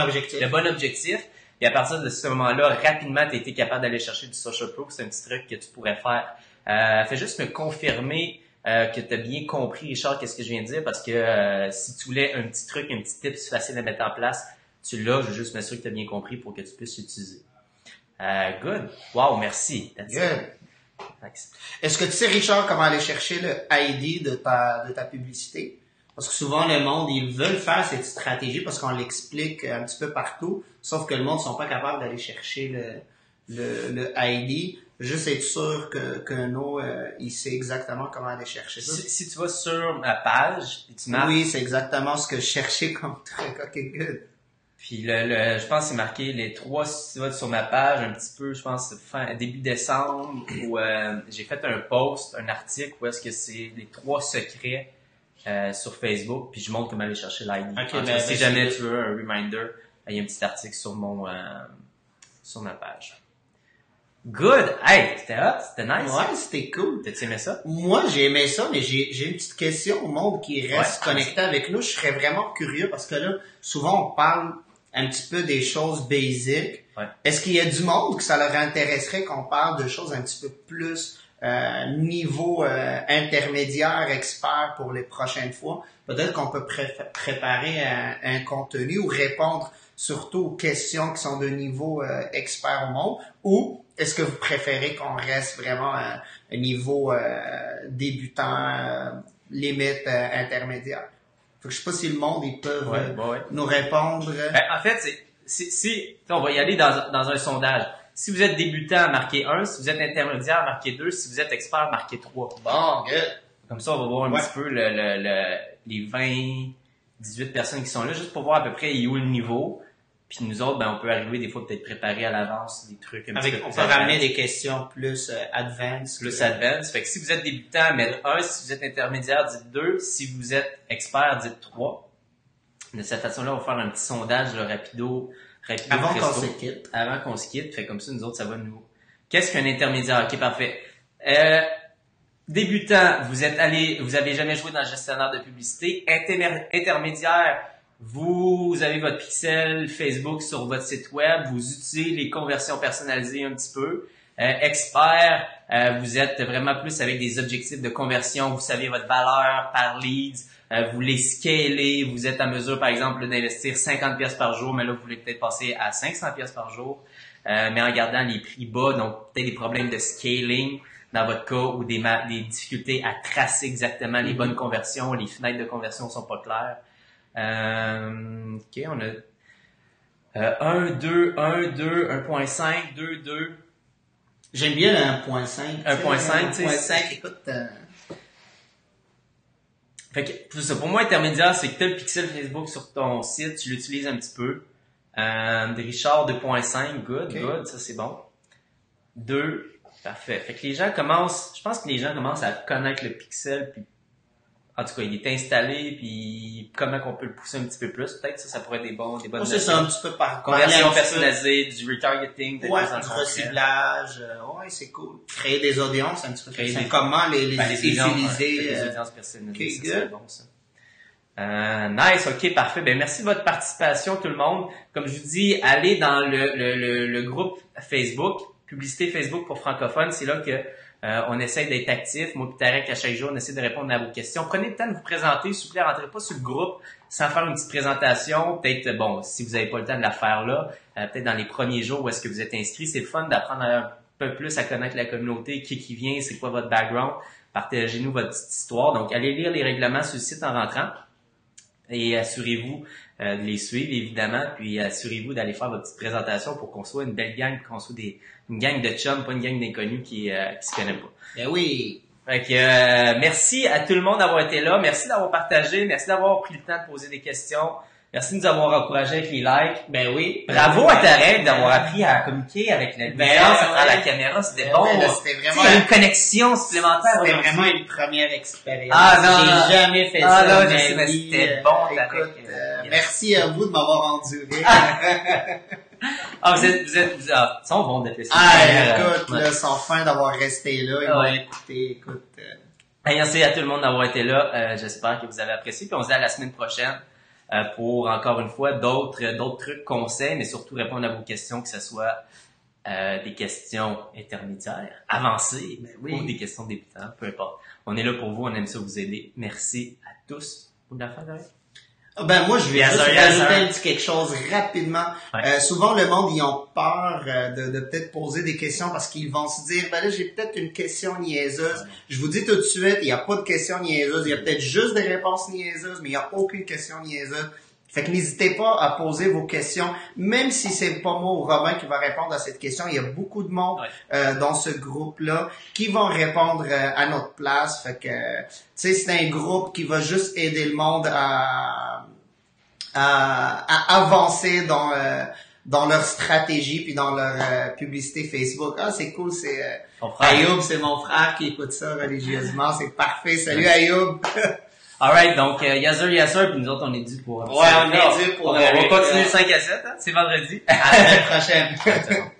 objectif. Et à partir de ce moment-là, rapidement, tu as été capable d'aller chercher du social proof. C'est un petit truc que tu pourrais faire. Fais juste me confirmer que tu as bien compris, Richard, qu'est-ce que je viens de dire, parce que si tu voulais un petit truc, un petit tip facile à mettre en place, tu l'as. Je veux juste m'assurer que tu as bien compris pour que tu puisses l'utiliser. Good. Wow, merci. That's good. Est-ce que tu sais, Richard, comment aller chercher le ID de ta publicité? Parce que souvent, le monde, ils veulent faire cette stratégie parce qu'on l'explique un petit peu partout, sauf que le monde ne sont pas capables d'aller chercher le ID. Juste être sûr que nous, il sait exactement comment aller chercher ça. Si tu vas sur ma page, et tu marques... Oui, c'est exactement ce que je cherchais comme truc. OK, good. Puis je pense que c'est marqué les 3, si tu vas sur ma page un petit peu, je pense début décembre, où j'ai fait un post, un article où est-ce que c'est les 3 secrets sur Facebook, puis je montre comment aller chercher l'ID. Okay, si jamais tu veux un reminder, il y a un petit article sur sur ma page. Good! Hey, c'était hot, c'était nice. Ouais, c'était cool. T'as-tu aimé ça? Moi, j'ai aimé ça, mais j'ai une petite question au monde qui reste connecté avec nous. Je serais vraiment curieux parce que là, souvent, on parle un petit peu des choses basiques. Ouais. Est-ce qu'il y a du monde que ça leur intéresserait qu'on parle de choses un petit peu plus niveau intermédiaire, expert pour les prochaines fois, peut-être qu'on peut préparer un contenu ou répondre surtout aux questions qui sont de niveau expert au monde, ou est-ce que vous préférez qu'on reste vraiment à un niveau débutant, limite intermédiaire? Fait que je sais pas si le monde, ils peuvent nous répondre. En fait, on va y aller dans un sondage. Si vous êtes débutant, marquez 1. Si vous êtes intermédiaire, marquez 2. Si vous êtes expert, marquez 3. Bon, good. Comme ça, on va voir un petit peu les 18 personnes qui sont là, juste pour voir à peu près où est le niveau. Puis nous autres, on peut arriver des fois peut-être préparer à l'avance des trucs un petit peu plus on peut ramener des questions plus advanced. Plus advanced. Fait que si vous êtes débutant, mettez 1. Si vous êtes intermédiaire, dites 2. Si vous êtes expert, dites 3. De cette façon-là, on va faire un petit sondage rapido avant presto, qu'on se quitte. Avant qu'on se quitte. Fait comme ça, nous autres, ça va nous... Qu'est-ce qu'un intermédiaire? Ok, parfait. Débutant, vous avez jamais joué dans le gestionnaire de publicité. Intermédiaire, vous avez votre pixel Facebook sur votre site web. Vous utilisez les conversions personnalisées un petit peu. Expert, vous êtes vraiment plus avec des objectifs de conversion. Vous savez votre valeur par leads. Vous les scalez, vous êtes à mesure, par exemple, d'investir 50 pièces par jour, mais là, vous voulez peut-être passer à 500 pièces par jour, mais en gardant les prix bas, donc peut-être des problèmes de scaling dans votre cas ou des difficultés à tracer exactement les bonnes conversions, les fenêtres de conversion sont pas claires. Ok, on a 1, 2, 1, 2, 1.5, 2, 2. J'aime bien le 1.5. 1.5, tu sais. 1.5, écoute... Fait que, ça, pour moi, intermédiaire, c'est que tu as le pixel Facebook sur ton site, tu l'utilises un petit peu. Richard 2.5, good, ça c'est bon. 2, parfait. Fait que je pense que les gens commencent à connaître le pixel, puis en tout cas, il est installé, puis comment qu'on peut le pousser un petit peu plus. Peut-être ça pourrait être des bonnes c'est ça, un petit peu par conversion personnalisée, du retargeting, du reciblage. C'est cool. Créer des audiences, un petit peu. Comment les utiliser. Les audiences personnalisées, c'est bon ça. Nice, ok, parfait. Merci de votre participation tout le monde. Comme je vous dis, allez dans le groupe Facebook, Publicité Facebook pour francophones. C'est là que on essaie d'être actif. Moi et Tarek, à chaque jour, on essaie de répondre à vos questions. Prenez le temps de vous présenter. S'il vous plaît, rentrez pas sur le groupe sans faire une petite présentation. Peut-être, si vous n'avez pas le temps de la faire là, peut-être dans les premiers jours où est-ce que vous êtes inscrit. C'est le fun d'apprendre un peu plus à connaître la communauté, qui vient, c'est quoi votre background. Partagez-nous votre petite histoire. Donc, allez lire les règlements sur le site en rentrant. Et assurez-vous de les suivre, évidemment. Puis assurez-vous d'aller faire votre petite présentation pour qu'on soit une belle gang, qu'on soit une gang de chums, pas une gang d'inconnus qui se connaît pas. Ben oui! Fait que merci à tout le monde d'avoir été là. Merci d'avoir partagé. Merci d'avoir pris le temps de poser des questions. Merci de nous avoir encouragés avec les likes. Ben oui. Bravo à Tarek d'avoir appris à communiquer avec la lumière à la caméra. C'était bon. C'était vraiment une connexion supplémentaire. C'était vraiment une première expérience. J'ai jamais fait ça. Là, je sais, mais c'était bon, Tarek. Merci à vous de m'avoir enduré. Ils sont bons d'être ici. Écoute, là, sans fin d'avoir resté là, ils m'ont écouté, écoute. Merci à tout le monde d'avoir été là. J'espère que vous avez apprécié. Puis on se dit à la semaine prochaine pour, encore une fois, d'autres trucs, conseils, mais surtout répondre à vos questions, que ce soit des questions intermédiaires, avancées, ou des questions débutantes, peu importe. On est là pour vous, on aime ça vous aider. Merci à tous. Vous voulez la faire, Derek? Moi, je vais juste rajouter un petit quelque chose rapidement. Souvent, le monde, ils ont peur de peut-être poser des questions parce qu'ils vont se dire, là, j'ai peut-être une question niaiseuse. Je vous dis tout de suite, il n'y a pas de question niaiseuse. Il y a peut-être juste des réponses niaiseuses, mais il n'y a aucune question niaiseuse. Fait que n'hésitez pas à poser vos questions, même si c'est pas moi ou Robin qui va répondre à cette question. Il y a beaucoup de monde dans ce groupe-là qui vont répondre à notre place. Fait que, tu sais, c'est un groupe qui va juste aider le monde à avancer dans leur stratégie puis dans leur publicité Facebook. C'est cool, c'est Ayoub, c'est mon frère qui écoute ça religieusement. C'est parfait. Salut Ayoub. Alright, donc yes sir, puis nous autres on est dû pour... on est dû pour... On va continuer 5 à 7, hein? C'est vendredi. À la semaine prochaine.